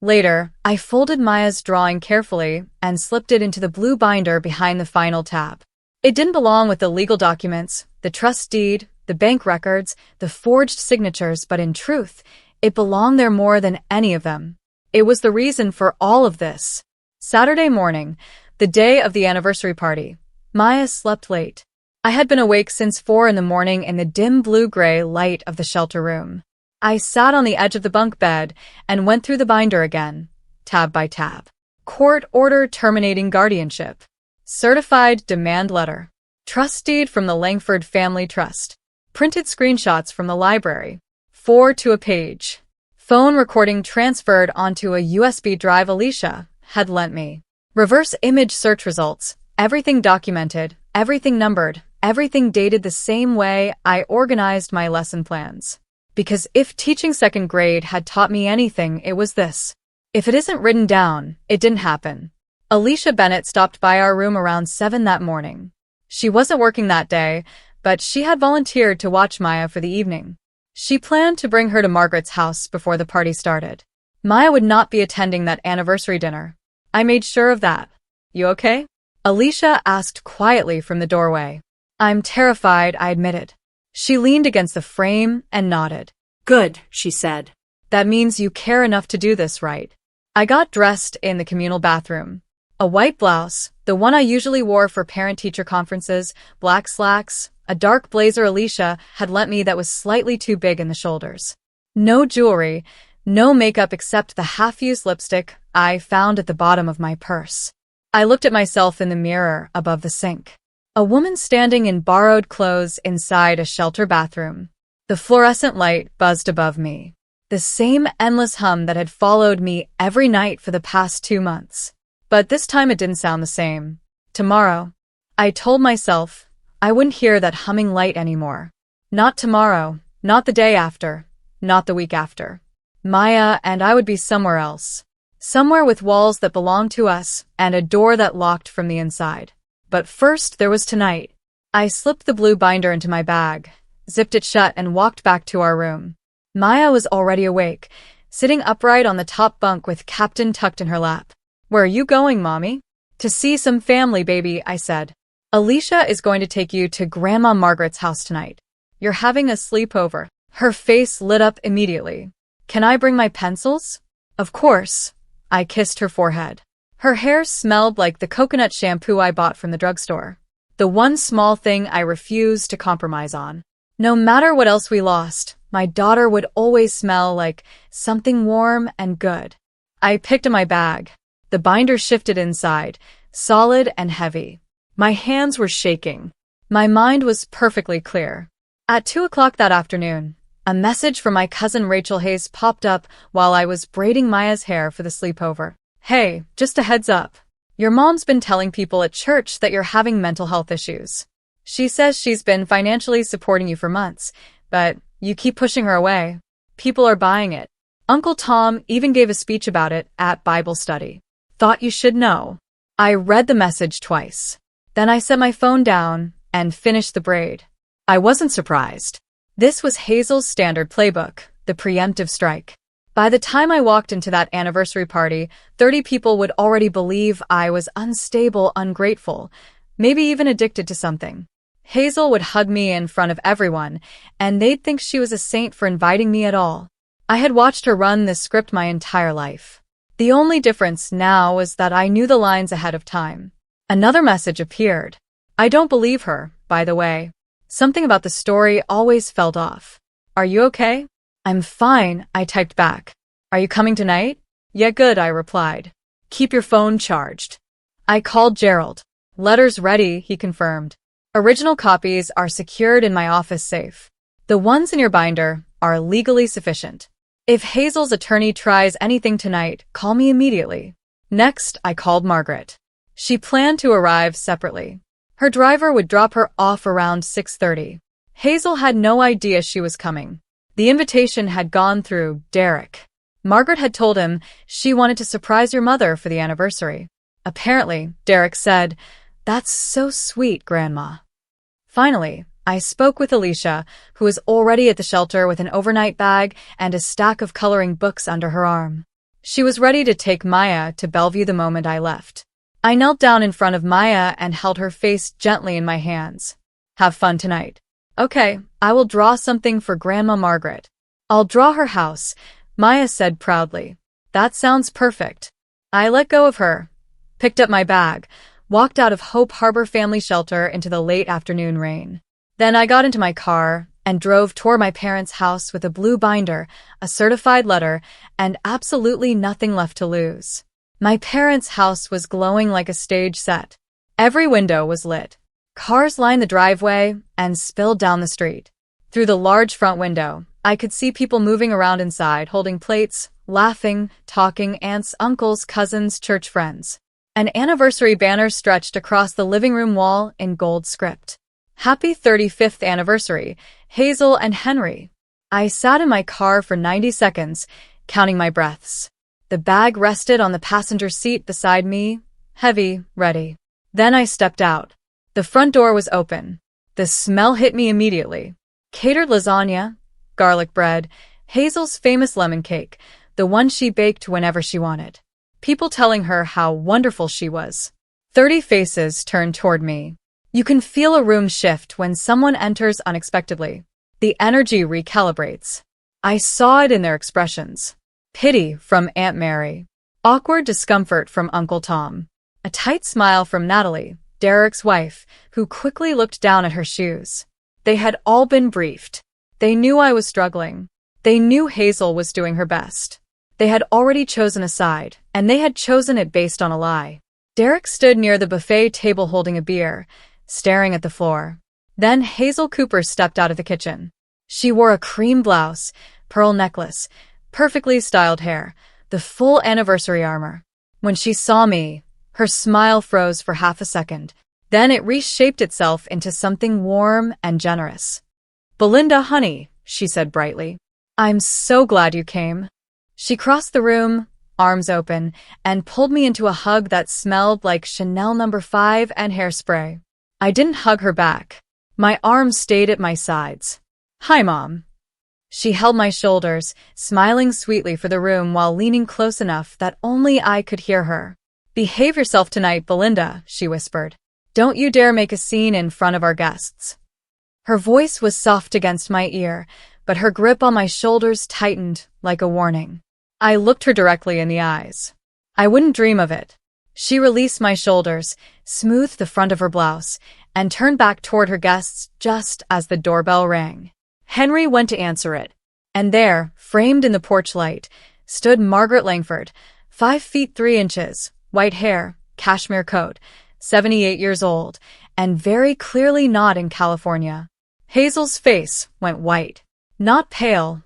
Later, I folded Maya's drawing carefully and slipped it into the blue binder behind the final tab. It didn't belong with the legal documents, the trust deed, the bank records, the forged signatures, but in truth, it belonged there more than any of them. It was the reason for all of this. Saturday morning, the day of the anniversary party, Maya slept late. I had been awake since 4 in the morning in the dim blue-gray light of the shelter room. I sat on the edge of the bunk bed and went through the binder again, tab by tab. Court order terminating guardianship. Certified demand letter. Trust deed from the Langford Family Trust. Printed screenshots from the library. 4 to a page. Phone recording transferred onto a USB drive Alicia had lent me. Reverse image search results. Everything documented, everything numbered, everything dated the same way I organized my lesson plans. Because if teaching second grade had taught me anything, it was this. If it isn't written down, it didn't happen. Alicia Bennett stopped by our room around 7 that morning. She wasn't working that day, but she had volunteered to watch Maya for the evening. She planned to bring her to Margaret's house before the party started. Maya would not be attending that anniversary dinner. I made sure of that. You okay? Alicia asked quietly from the doorway. I'm terrified, I admitted. She leaned against the frame and nodded. Good, she said. That means you care enough to do this, right? I got dressed in the communal bathroom. A white blouse, the one I usually wore for parent-teacher conferences, black slacks, a dark blazer Alicia had lent me that was slightly too big in the shoulders. No jewelry, no makeup except the half-used lipstick I found at the bottom of my purse. I looked at myself in the mirror above the sink. A woman standing in borrowed clothes inside a shelter bathroom. The fluorescent light buzzed above me. The same endless hum that had followed me every night for the past 2 months. But this time it didn't sound the same. Tomorrow, I told myself, I wouldn't hear that humming light anymore. Not tomorrow, not the day after, not the week after. Maya and I would be somewhere else. Somewhere with walls that belonged to us and a door that locked from the inside. But first there was tonight. I slipped the blue binder into my bag, zipped it shut and walked back to our room. Maya was already awake, sitting upright on the top bunk with Captain tucked in her lap. Where are you going, Mommy? To see some family, baby, I said. Alicia is going to take you to Grandma Margaret's house tonight. You're having a sleepover. Her face lit up immediately. Can I bring my pencils? Of course. I kissed her forehead. Her hair smelled like the coconut shampoo I bought from the drugstore. The one small thing I refused to compromise on. No matter what else we lost, my daughter would always smell like something warm and good. I picked up my bag. The binder shifted inside, solid and heavy. My hands were shaking. My mind was perfectly clear. At 2 o'clock that afternoon, a message from my cousin Rachel Hayes popped up while I was braiding Maya's hair for the sleepover. Hey, just a heads up. Your mom's been telling people at church that you're having mental health issues. She says she's been financially supporting you for months, but you keep pushing her away. People are buying it. Uncle Tom even gave a speech about it at Bible study. Thought you should know. I read the message twice. Then I set my phone down and finished the braid. I wasn't surprised. This was Hazel's standard playbook, the preemptive strike. By the time I walked into that anniversary party, 30 people would already believe I was unstable, ungrateful, maybe even addicted to something. Hazel would hug me in front of everyone, and they'd think she was a saint for inviting me at all. I had watched her run this script my entire life. The only difference now was that I knew the lines ahead of time. Another message appeared. I don't believe her, by the way. Something about the story always felt off. Are you okay? I'm fine, I typed back. Are you coming tonight? Yeah, good, I replied. Keep your phone charged. I called Gerald. Letters ready, he confirmed. Original copies are secured in my office safe. The ones in your binder are legally sufficient. If Hazel's attorney tries anything tonight, call me immediately. Next, I called Margaret. She planned to arrive separately. Her driver would drop her off around 6:30. Hazel had no idea she was coming. The invitation had gone through Derek. Margaret had told him she wanted to surprise your mother for the anniversary. Apparently, Derek said, "That's so sweet, Grandma." Finally, I spoke with Alicia, who was already at the shelter with an overnight bag and a stack of coloring books under her arm. She was ready to take Maya to Bellevue the moment I left. I knelt down in front of Maya and held her face gently in my hands. Have fun tonight. Okay, I will draw something for Grandma Margaret. I'll draw her house, Maya said proudly. That sounds perfect. I let go of her, picked up my bag, walked out of Hope Harbor Family Shelter into the late afternoon rain. Then I got into my car and drove toward my parents' house with a blue binder, a certified letter, and absolutely nothing left to lose. My parents' house was glowing like a stage set. Every window was lit. Cars lined the driveway and spilled down the street. Through the large front window, I could see people moving around inside, holding plates, laughing, talking, aunts, uncles, cousins, church friends. An anniversary banner stretched across the living room wall in gold script. Happy 35th anniversary, Hazel and Henry. I sat in my car for 90 seconds, counting my breaths. The bag rested on the passenger seat beside me, heavy, ready. Then I stepped out. The front door was open. The smell hit me immediately. Catered lasagna, garlic bread, Hazel's famous lemon cake, the one she baked whenever she wanted. People telling her how wonderful she was. 30 faces turned toward me. You can feel a room shift when someone enters unexpectedly. The energy recalibrates. I saw it in their expressions. Pity from Aunt Mary. Awkward discomfort from Uncle Tom. A tight smile from Natalie, Derek's wife, who quickly looked down at her shoes. They had all been briefed. They knew I was struggling. They knew Hazel was doing her best. They had already chosen a side, and they had chosen it based on a lie. Derek stood near the buffet table holding a beer, staring at the floor. Then Hazel Cooper stepped out of the kitchen. She wore a cream blouse, pearl necklace, perfectly styled hair, the full anniversary armor. When she saw me, her smile froze for half a second. Then it reshaped itself into something warm and generous. "Belinda, honey," she said brightly. "I'm so glad you came." She crossed the room, arms open, and pulled me into a hug that smelled like Chanel No. 5 and hairspray. I didn't hug her back. My arms stayed at my sides. "Hi, Mom." She held my shoulders, smiling sweetly for the room while leaning close enough that only I could hear her. "Behave yourself tonight, Belinda," she whispered. "Don't you dare make a scene in front of our guests." Her voice was soft against my ear, but her grip on my shoulders tightened like a warning. I looked her directly in the eyes. "I wouldn't dream of it." She released my shoulders, smoothed the front of her blouse, and turned back toward her guests just as the doorbell rang. Henry went to answer it. And there, framed in the porch light, stood Margaret Langford, 5 feet 3 inches, white hair, cashmere coat, 78 years old, and very clearly not in California. Hazel's face went white. Not pale.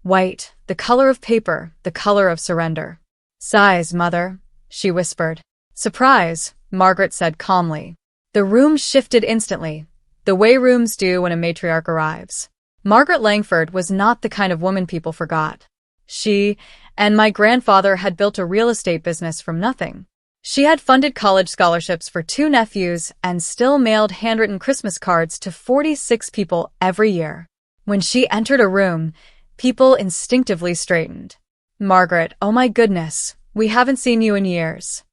White, the color of paper, the color of surrender. "Sighs, Mother," she whispered. "Surprise," Margaret said calmly. The room shifted instantly, the way rooms do when a matriarch arrives. Margaret Langford was not the kind of woman people forgot. She and my grandfather had built a real estate business from nothing. She had funded college scholarships for 2 nephews and still mailed handwritten Christmas cards to 46 people every year. When she entered a room, people instinctively straightened. "Margaret, oh my goodness, we haven't seen you in years."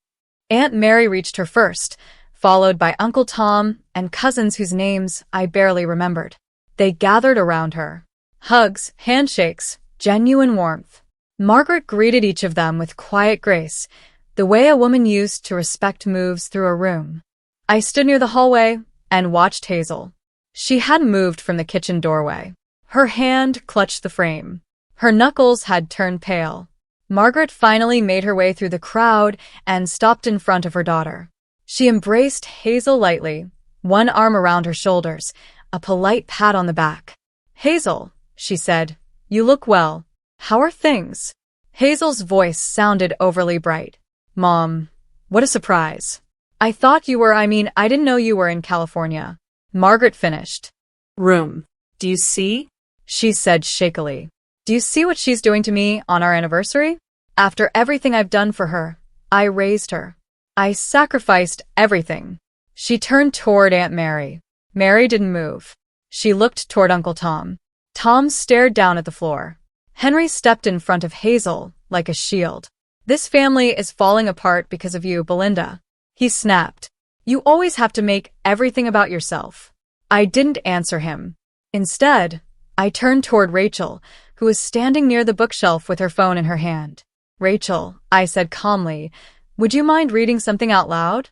Aunt Mary reached her first, followed by Uncle Tom and cousins whose names I barely remembered. They gathered around her. Hugs, handshakes, genuine warmth. Margaret greeted each of them with quiet grace, the way a woman used to respect moves through a room. I stood near the hallway and watched Hazel. She hadn't moved from the kitchen doorway. Her hand clutched the frame. Her knuckles had turned pale. Margaret finally made her way through the crowd and stopped in front of her daughter. She embraced Hazel lightly, one arm around her shoulders, a polite pat on the back. "Hazel," she said, "you look well. How are things?" Hazel's voice sounded overly bright. "Mom, what a surprise. I thought you were, I didn't know you were in California." Margaret finished. Room. Do you see? She said shakily. "Do you see what she's doing to me on our anniversary? After everything I've done for her, I raised her. I sacrificed everything." She turned toward Aunt Mary. Mary didn't move. She looked toward Uncle Tom. Tom stared down at the floor. Henry stepped in front of Hazel like a shield. "This family is falling apart because of you, Belinda," he snapped. "You always have to make everything about yourself." I didn't answer him. Instead, I turned toward Rachel, who was standing near the bookshelf with her phone in her hand. "Rachel," I said calmly, "would you mind reading something out loud?"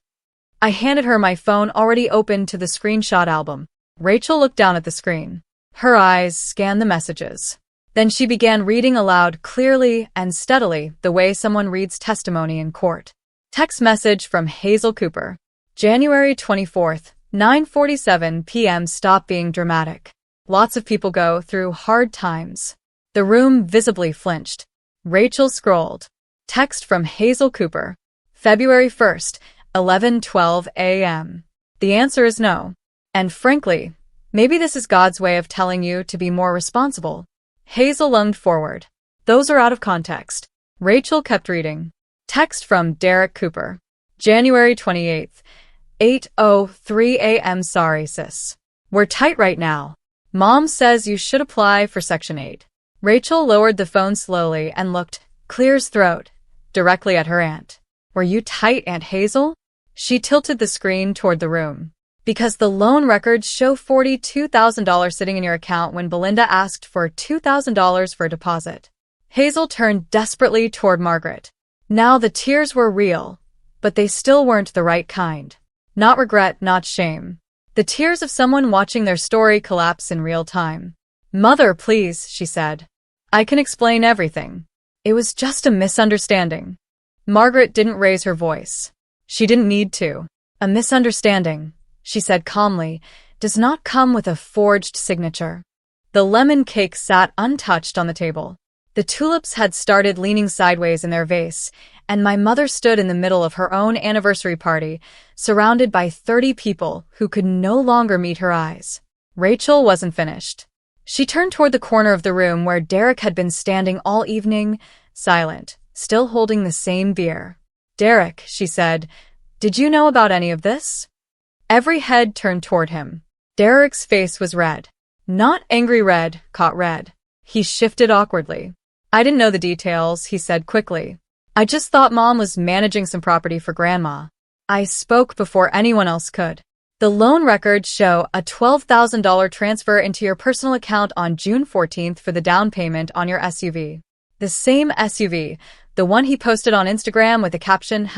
I handed her my phone already open to the screenshot album. Rachel looked down at the screen. Her eyes scanned the messages. Then she began reading aloud clearly and steadily the way someone reads testimony in court. Text message from Hazel Cooper. January 24th, 9:47 p.m. Stop being dramatic. Lots of people go through hard times. The room visibly flinched. Rachel scrolled. Text from Hazel Cooper. February 1st, 11:12 a.m. The answer is no. And frankly, maybe this is God's way of telling you to be more responsible. Hazel lunged forward. Those are out of context. Rachel kept reading. Text from Derek Cooper. January 28th, 8:03 a.m. Sorry, sis. We're tight right now. Mom says you should apply for Section 8. Rachel lowered the phone slowly and looked Clear's throat, directly at her aunt. Were you tight, Aunt Hazel? She tilted the screen toward the room. Because the loan records show $42,000 sitting in your account when Belinda asked for $2,000 for a deposit. Hazel turned desperately toward Margaret. Now the tears were real, but they still weren't the right kind. Not regret, not shame. The tears of someone watching their story collapse in real time. Mother, please, she said. I can explain everything. It was just a misunderstanding. Margaret didn't raise her voice. She didn't need to. A misunderstanding, she said calmly, does not come with a forged signature. The lemon cake sat untouched on the table. The tulips had started leaning sideways in their vase, and my mother stood in the middle of her own anniversary party, surrounded by 30 people who could no longer meet her eyes. Rachel wasn't finished. She turned toward the corner of the room where Derek had been standing all evening, silent, still holding the same beer. Derek, she said, did you know about any of this? Every head turned toward him. Derek's face was red. Not angry red, caught red. He shifted awkwardly. I didn't know the details, he said quickly. I just thought Mom was managing some property for Grandma. I spoke before anyone else could. The loan records show a $12,000 transfer into your personal account on June 14th for the down payment on your SUV. The same SUV, the one he posted on Instagram with the caption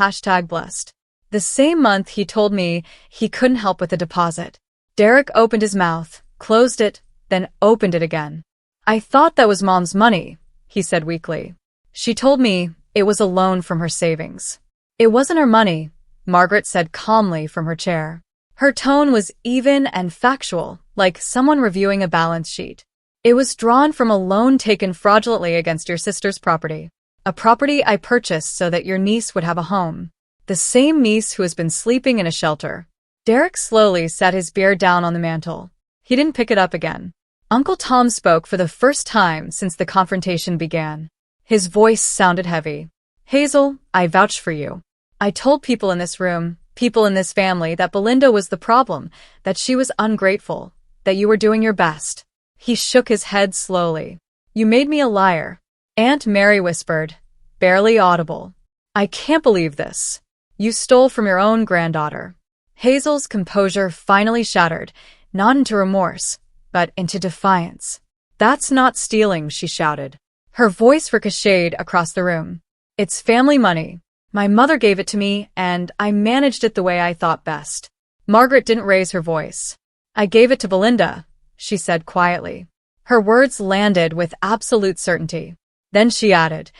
#blessed. The same month he told me he couldn't help with the deposit. Derek opened his mouth, closed it, then opened it again. I thought that was Mom's money, he said weakly. She told me it was a loan from her savings. It wasn't her money, Margaret said calmly from her chair. Her tone was even and factual, like someone reviewing a balance sheet. It was drawn from a loan taken fraudulently against your sister's property. A property I purchased so that your niece would have a home. The same niece who has been sleeping in a shelter. Derek slowly set his beer down on the mantel. He didn't pick it up again. Uncle Tom spoke for the first time since the confrontation began. His voice sounded heavy. Hazel, I vouch for you. I told people in this room, people in this family, that Belinda was the problem, that she was ungrateful, that you were doing your best. He shook his head slowly. You made me a liar. Aunt Mary whispered, barely audible. I can't believe this. You stole from your own granddaughter. Hazel's composure finally shattered, not into remorse, but into defiance. That's not stealing, she shouted. Her voice ricocheted across the room. It's family money. My mother gave it to me, and I managed it the way I thought best. Margaret didn't raise her voice. I gave it to Belinda, she said quietly. Her words landed with absolute certainty. Then she added,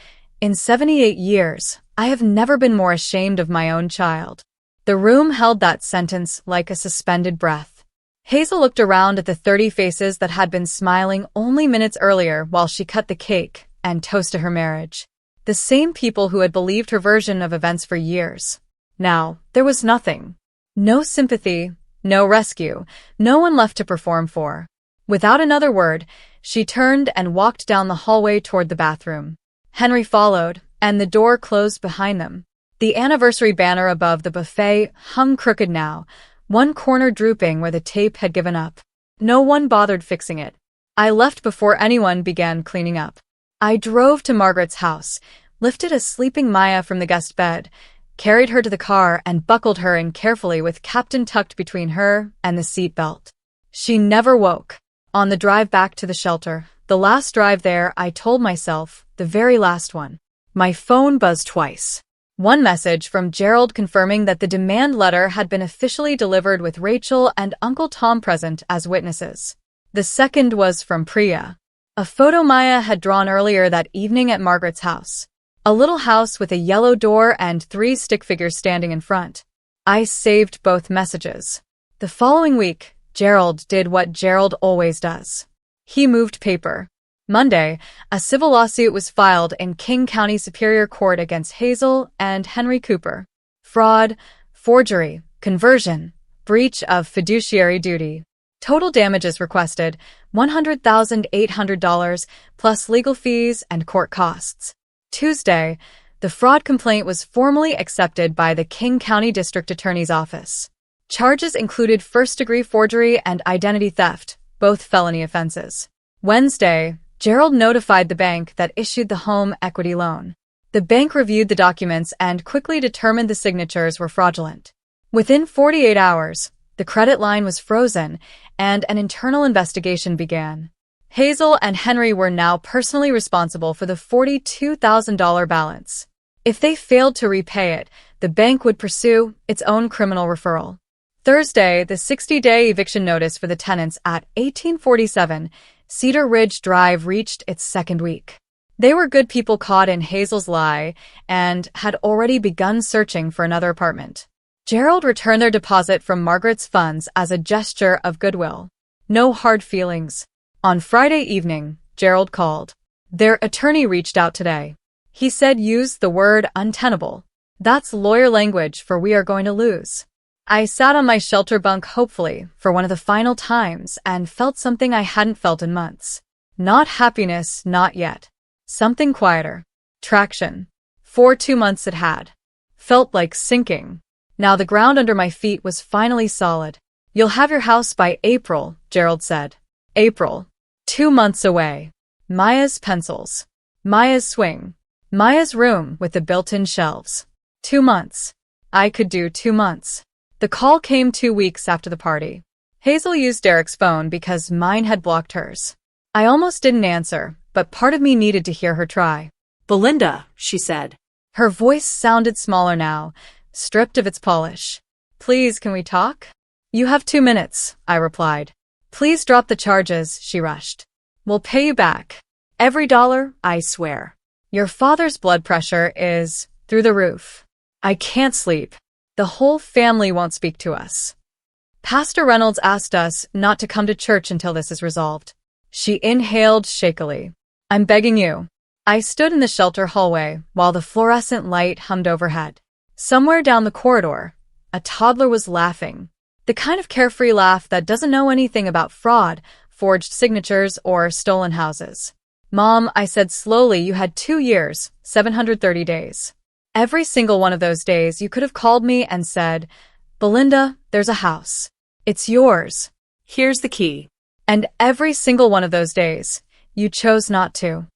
in 78 years, I have never been more ashamed of my own child. The room held that sentence like a suspended breath. Hazel looked around at the 30 faces that had been smiling only minutes earlier while she cut the cake and toasted her marriage. The same people who had believed her version of events for years. Now, there was nothing. No sympathy, no rescue, no one left to perform for. Without another word, she turned and walked down the hallway toward the bathroom. Henry followed, and the door closed behind them. The anniversary banner above the buffet hung crooked now, one corner drooping where the tape had given up. No one bothered fixing it. I left before anyone began cleaning up. I drove to Margaret's house, lifted a sleeping Maya from the guest bed, carried her to the car and buckled her in carefully with Captain tucked between her and the seat belt. She never woke. On the drive back to the shelter, the last drive there, I told myself, the very last one. My phone buzzed twice. One message from Gerald confirming that the demand letter had been officially delivered with Rachel and Uncle Tom present as witnesses. The second was from Priya. A photo Maya had drawn earlier that evening at Margaret's house. A little house with a yellow door and 3 stick figures standing in front. I saved both messages. The following week, Gerald did what Gerald always does. He moved paper. Monday, a civil lawsuit was filed in King County Superior Court against Hazel and Henry Cooper. Fraud, forgery, conversion, breach of fiduciary duty. Total damages requested, $100,800 plus legal fees and court costs. Tuesday, the fraud complaint was formally accepted by the King County District Attorney's Office. Charges included first-degree forgery and identity theft, both felony offenses. Wednesday, Gerald notified the bank that issued the home equity loan. The bank reviewed the documents and quickly determined the signatures were fraudulent. Within 48 hours, the credit line was frozen and an internal investigation began. Hazel and Henry were now personally responsible for the $42,000 balance. If they failed to repay it, the bank would pursue its own criminal referral. Thursday, the 60-day eviction notice for the tenants at 1847 Cedar Ridge Drive reached its second week. They were good people caught in Hazel's lie and had already begun searching for another apartment. Gerald returned their deposit from Margaret's funds as a gesture of goodwill. No hard feelings. On Friday evening, Gerald called. Their attorney reached out today. He said use the word untenable. That's lawyer language for we are going to lose. I sat on my shelter bunk hopefully for one of the final times and felt something I hadn't felt in months. Not happiness, not yet. Something quieter. Traction. For 2 months it had. Felt like sinking. Now the ground under my feet was finally solid. You'll have your house by April, Gerald said. April. 2 months away. Maya's pencils. Maya's swing. Maya's room with the built-in shelves. 2 months. I could do 2 months. The call came 2 weeks after the party. Hazel used Derek's phone because mine had blocked hers. I almost didn't answer, but part of me needed to hear her try. Belinda, she said. Her voice sounded smaller now, stripped of its polish. Please, can we talk? You have 2 minutes, I replied. Please drop the charges, she rushed. We'll pay you back. Every dollar, I swear. Your father's blood pressure is through the roof. I can't sleep. The whole family won't speak to us. Pastor Reynolds asked us not to come to church until this is resolved. She inhaled shakily. I'm begging you. I stood in the shelter hallway while the fluorescent light hummed overhead. Somewhere down the corridor, a toddler was laughing. The kind of carefree laugh that doesn't know anything about fraud, forged signatures, or stolen houses. Mom, I said slowly, you had 2 years, 730 days. Every single one of those days you could have called me and said, Belinda, there's a house. It's yours. Here's the key. And every single one of those days, you chose not to.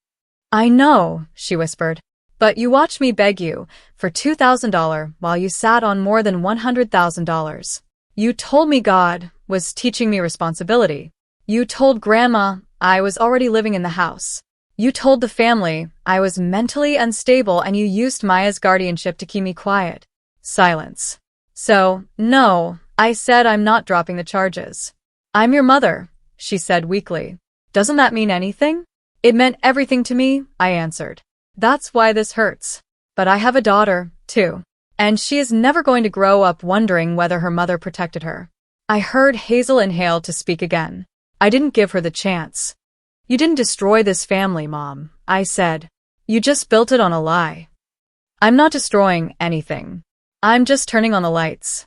I know, she whispered, but you watched me beg you for $2,000 while you sat on more than $100,000. You told me God was teaching me responsibility. You told Grandma I was already living in the house. You told the family I was mentally unstable and you used Maya's guardianship to keep me quiet. Silence. So, no, I said I'm not dropping the charges. I'm your mother, she said weakly. Doesn't that mean anything? It meant everything to me, I answered. That's why this hurts. But I have a daughter, too. And she is never going to grow up wondering whether her mother protected her. I heard Hazel inhale to speak again. I didn't give her the chance. You didn't destroy this family, Mom, I said. You just built it on a lie. I'm not destroying anything. I'm just turning on the lights.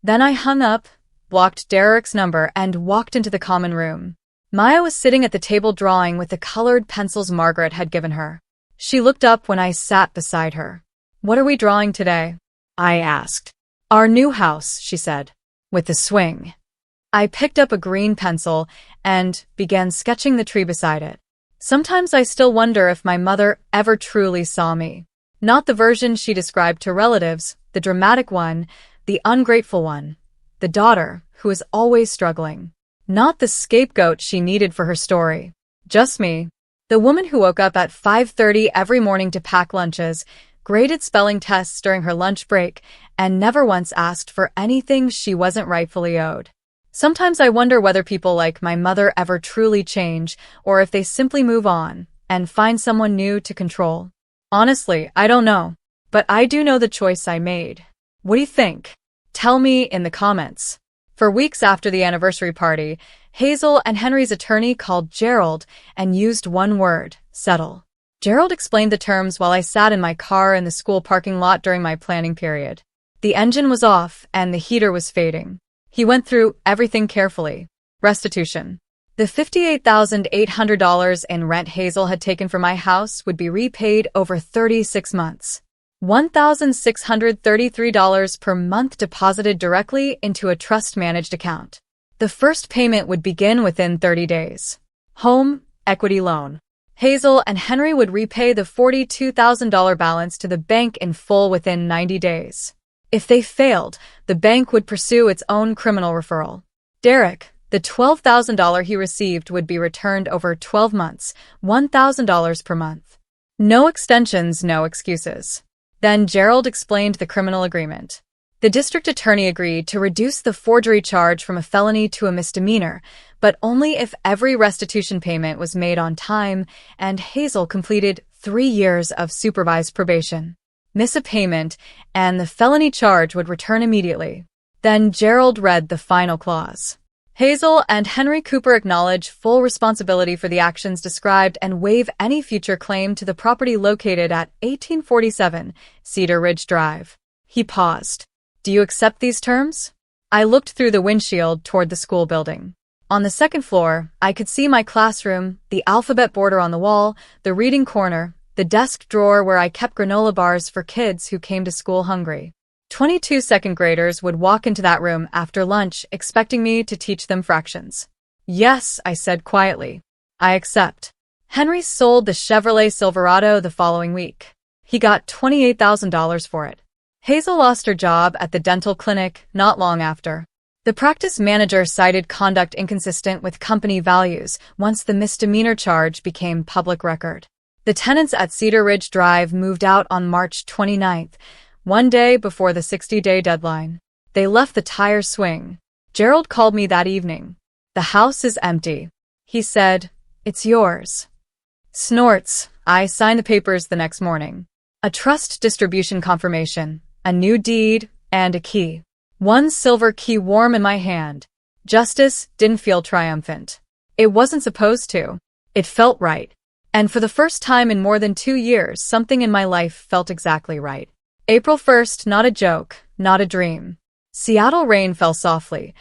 Then I hung up, blocked Derek's number, and walked into the common room. Maya was sitting at the table drawing with the colored pencils Margaret had given her. She looked up when I sat beside her. What are we drawing today? I asked. Our new house, she said, with the swing. I picked up a green pencil and began sketching the tree beside it. Sometimes I still wonder if my mother ever truly saw me. Not the version she described to relatives, the dramatic one, the ungrateful one, the daughter who is always struggling. Not the scapegoat she needed for her story. Just me. The woman who woke up at 5:30 every morning to pack lunches, graded spelling tests during her lunch break, and never once asked for anything she wasn't rightfully owed. Sometimes I wonder whether people like my mother ever truly change, or if they simply move on and find someone new to control. Honestly, I don't know. But I do know the choice I made. What do you think? Tell me in the comments. For weeks after the anniversary party, Hazel and Henry's attorney called Gerald and used one word, settle. Gerald explained the terms while I sat in my car in the school parking lot during my planning period. The engine was off and the heater was fading. He went through everything carefully. Restitution. The $58,800 in rent Hazel had taken for my house would be repaid over 36 months. $1,633 per month deposited directly into a trust-managed account. The first payment would begin within 30 days. Home equity loan. Hazel and Henry would repay the $42,000 balance to the bank in full within 90 days. If they failed, the bank would pursue its own criminal referral. Derek, the $12,000 he received would be returned over 12 months, $1,000 per month. No extensions, no excuses. Then Gerald explained the criminal agreement. The district attorney agreed to reduce the forgery charge from a felony to a misdemeanor, but only if every restitution payment was made on time and Hazel completed 3 years of supervised probation. Miss a payment, and the felony charge would return immediately. Then Gerald read the final clause. Hazel and Henry Cooper acknowledge full responsibility for the actions described and waive any future claim to the property located at 1847 Cedar Ridge Drive. He paused. Do you accept these terms? I looked through the windshield toward the school building. On the second floor, I could see my classroom, the alphabet border on the wall, the reading corner, the desk drawer where I kept granola bars for kids who came to school hungry. 22 second graders would walk into that room after lunch expecting me to teach them fractions. Yes, I said quietly. I accept. Henry sold the Chevrolet Silverado the following week. He got $28,000 for it. Hazel lost her job at the dental clinic not long after. The practice manager cited conduct inconsistent with company values once the misdemeanor charge became public record. The tenants at Cedar Ridge Drive moved out on March 29th, one day before the 60-day deadline. They left the tire swing. Gerald called me that evening. The house is empty. He said, "It's yours." Snorts. I signed the papers the next morning. A trust distribution confirmation, a new deed, and a key. One silver key warm in my hand. Justice didn't feel triumphant. It wasn't supposed to. It felt right. And for the first time in more than 2 years, something in my life felt exactly right. April 1st, not a joke, not a dream. Seattle rain fell softly,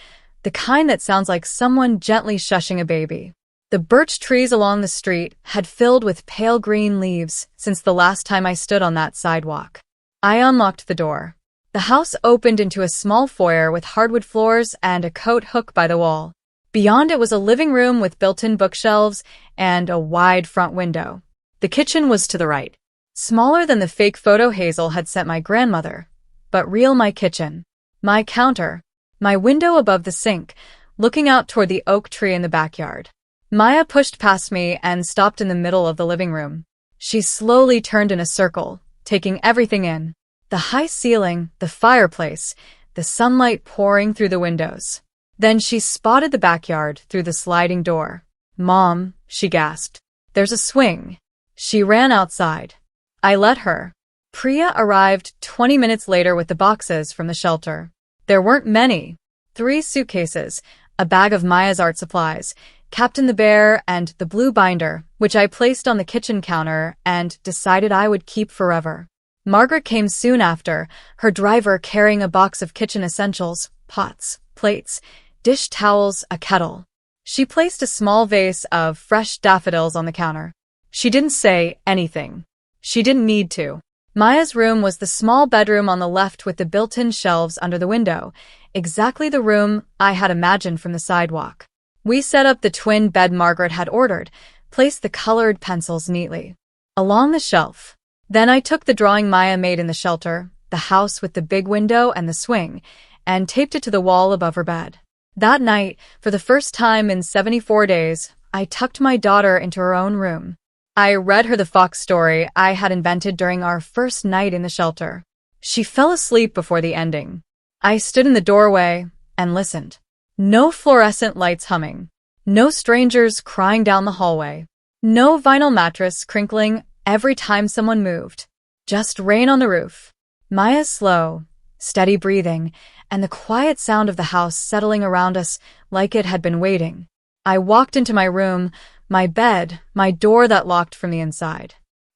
the kind that sounds like someone gently shushing a baby. The birch trees along the street had filled with pale green leaves since the last time I stood on that sidewalk. I unlocked the door. The house opened into a small foyer with hardwood floors and a coat hook by the wall. Beyond it was a living room with built-in bookshelves and a wide front window. The kitchen was to the right. Smaller than the fake photo Hazel had sent my grandmother, but real my kitchen. My counter. My window above the sink, looking out toward the oak tree in the backyard. Maya pushed past me and stopped in the middle of the living room. She slowly turned in a circle, taking everything in. The high ceiling, the fireplace, the sunlight pouring through the windows. Then she spotted the backyard through the sliding door. "Mom," she gasped. "There's a swing." She ran outside. I let her. Priya arrived 20 minutes later with the boxes from the shelter. There weren't many. 3 suitcases, a bag of Maya's art supplies, Captain the Bear, and the blue binder, which I placed on the kitchen counter and decided I would keep forever. Margaret came soon after, her driver carrying a box of kitchen essentials, pots, plates, dish towels, a kettle. She placed a small vase of fresh daffodils on the counter. She didn't say anything. She didn't need to. Maya's room was the small bedroom on the left with the built-in shelves under the window, exactly the room I had imagined from the sidewalk. We set up the twin bed Margaret had ordered, placed the colored pencils neatly along the shelf. Then I took the drawing Maya made in the shelter, the house with the big window and the swing, and taped it to the wall above her bed. That night, for the first time in 74 days, I tucked my daughter into her own room. I read her the fox story I had invented during our first night in the shelter. She fell asleep before the ending. I stood in the doorway and listened. No fluorescent lights humming. No strangers crying down the hallway. No vinyl mattress crinkling every time someone moved. Just rain on the roof. Maya's slow, steady breathing, and the quiet sound of the house settling around us like it had been waiting. I walked into my room, my bed, my door that locked from the inside.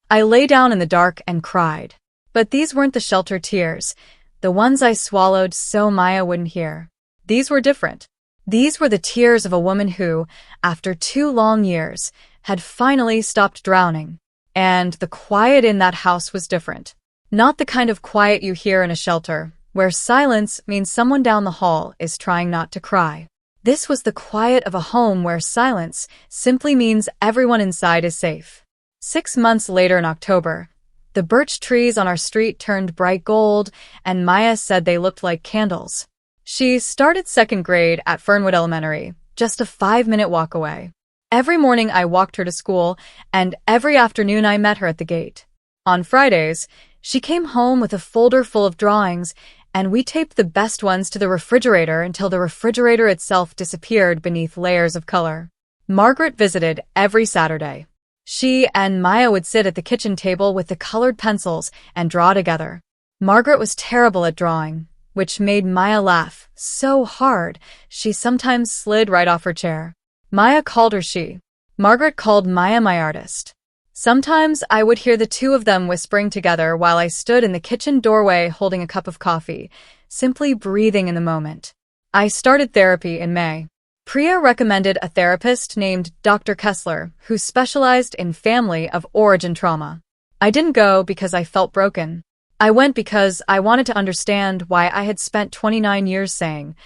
I lay down in the dark and cried. But these weren't the shelter tears, the ones I swallowed so Maya wouldn't hear. These were different. These were the tears of a woman who, after 2 long years, had finally stopped drowning. And the quiet in that house was different. Not the kind of quiet you hear in a shelter, where silence means someone down the hall is trying not to cry. This was the quiet of a home where silence simply means everyone inside is safe. 6 months later in October, the birch trees on our street turned bright gold, and Maya said they looked like candles. She started second grade at Fernwood Elementary, just a 5-minute walk away. Every morning I walked her to school, and every afternoon I met her at the gate. On Fridays, she came home with a folder full of drawings, and we taped the best ones to the refrigerator until the refrigerator itself disappeared beneath layers of color. Margaret visited every Saturday. She and Maya would sit at the kitchen table with the colored pencils and draw together. Margaret was terrible at drawing, which made Maya laugh so hard she sometimes slid right off her chair. Maya called her she. Margaret called Maya my artist. Sometimes I would hear the two of them whispering together while I stood in the kitchen doorway holding a cup of coffee, simply breathing in the moment. I started therapy in May. Priya recommended a therapist named Dr. Kessler, who specialized in family of origin trauma. I didn't go because I felt broken. I went because I wanted to understand why I had spent 29 years saying,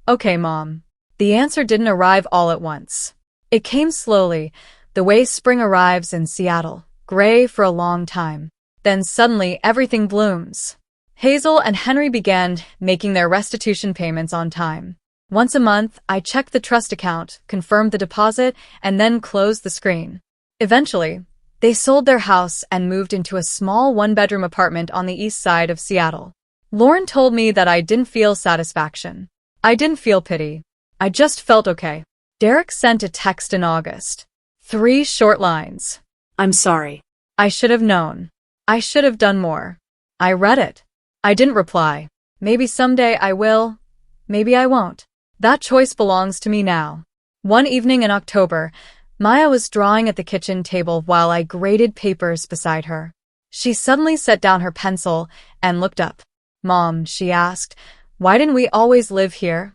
"Okay, Mom." The answer didn't arrive all at once. It came slowly, the way spring arrives in Seattle, gray for a long time. Then suddenly everything blooms. Hazel and Henry began making their restitution payments on time. Once a month, I checked the trust account, confirmed the deposit, and then closed the screen. Eventually, they sold their house and moved into a small one-bedroom apartment on the east side of Seattle. Lauren told me that I didn't feel satisfaction. I didn't feel pity. I just felt okay. Derek sent a text in August. 3 short lines. I'm sorry. I should have known. I should have done more. I read it. I didn't reply. Maybe someday I will. Maybe I won't. That choice belongs to me now. One evening in October, Maya was drawing at the kitchen table while I graded papers beside her. She suddenly set down her pencil and looked up. "Mom," she asked, "why didn't we always live here?"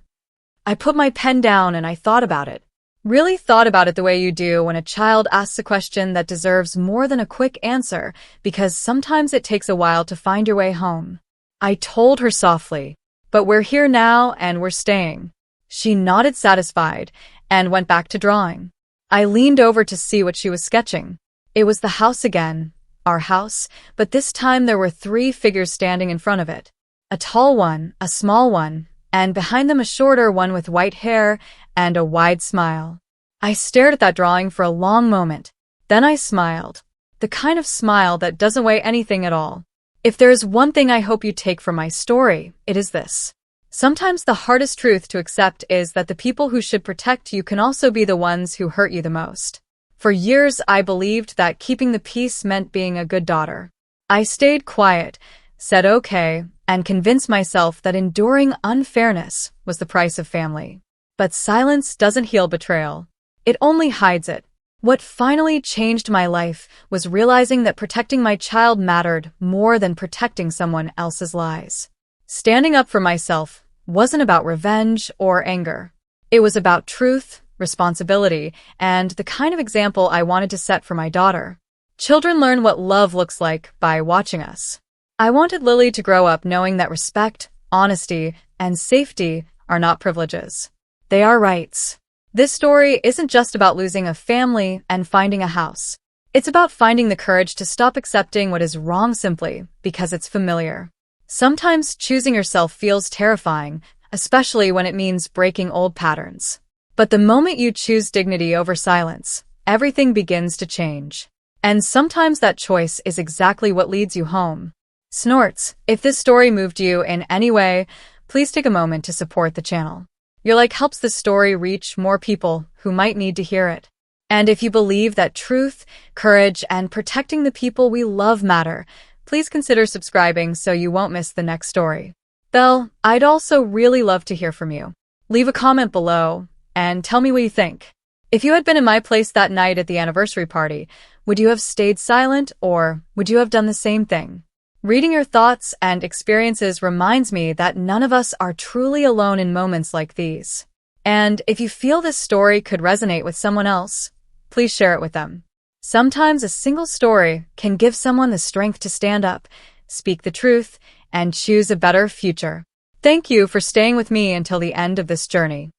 I put my pen down and I thought about it. Really thought about it the way you do when a child asks a question that deserves more than a quick answer, because sometimes it takes a while to find your way home. I told her softly, "But we're here now and we're staying." She nodded satisfied and went back to drawing. I leaned over to see what she was sketching. It was the house again, our house, but this time there were 3 figures standing in front of it. A tall one, a small one, and behind them a shorter one with white hair and a wide smile. I stared at that drawing for a long moment. Then I smiled. The kind of smile that doesn't weigh anything at all. If there is one thing I hope you take from my story, it is this. Sometimes the hardest truth to accept is that the people who should protect you can also be the ones who hurt you the most. For years, I believed that keeping the peace meant being a good daughter. I stayed quiet, said okay, and convinced myself that enduring unfairness was the price of family. But silence doesn't heal betrayal. It only hides it. What finally changed my life was realizing that protecting my child mattered more than protecting someone else's lies. Standing up for myself wasn't about revenge or anger. It was about truth, responsibility, and the kind of example I wanted to set for my daughter. Children learn what love looks like by watching us. I wanted Lily to grow up knowing that respect, honesty, and safety are not privileges. They are rights. This story isn't just about losing a family and finding a house. It's about finding the courage to stop accepting what is wrong simply because it's familiar. Sometimes choosing yourself feels terrifying, especially when it means breaking old patterns. But the moment you choose dignity over silence, everything begins to change. And sometimes that choice is exactly what leads you home. Snorts, if this story moved you in any way, please take a moment to support the channel. Your like helps this story reach more people who might need to hear it. And if you believe that truth, courage, and protecting the people we love matter, please consider subscribing so you won't miss the next story. Though, I'd also really love to hear from you. Leave a comment below and tell me what you think. If you had been in my place that night at the anniversary party, would you have stayed silent or would you have done the same thing? Reading your thoughts and experiences reminds me that none of us are truly alone in moments like these. And if you feel this story could resonate with someone else, please share it with them. Sometimes a single story can give someone the strength to stand up, speak the truth, and choose a better future. Thank you for staying with me until the end of this journey.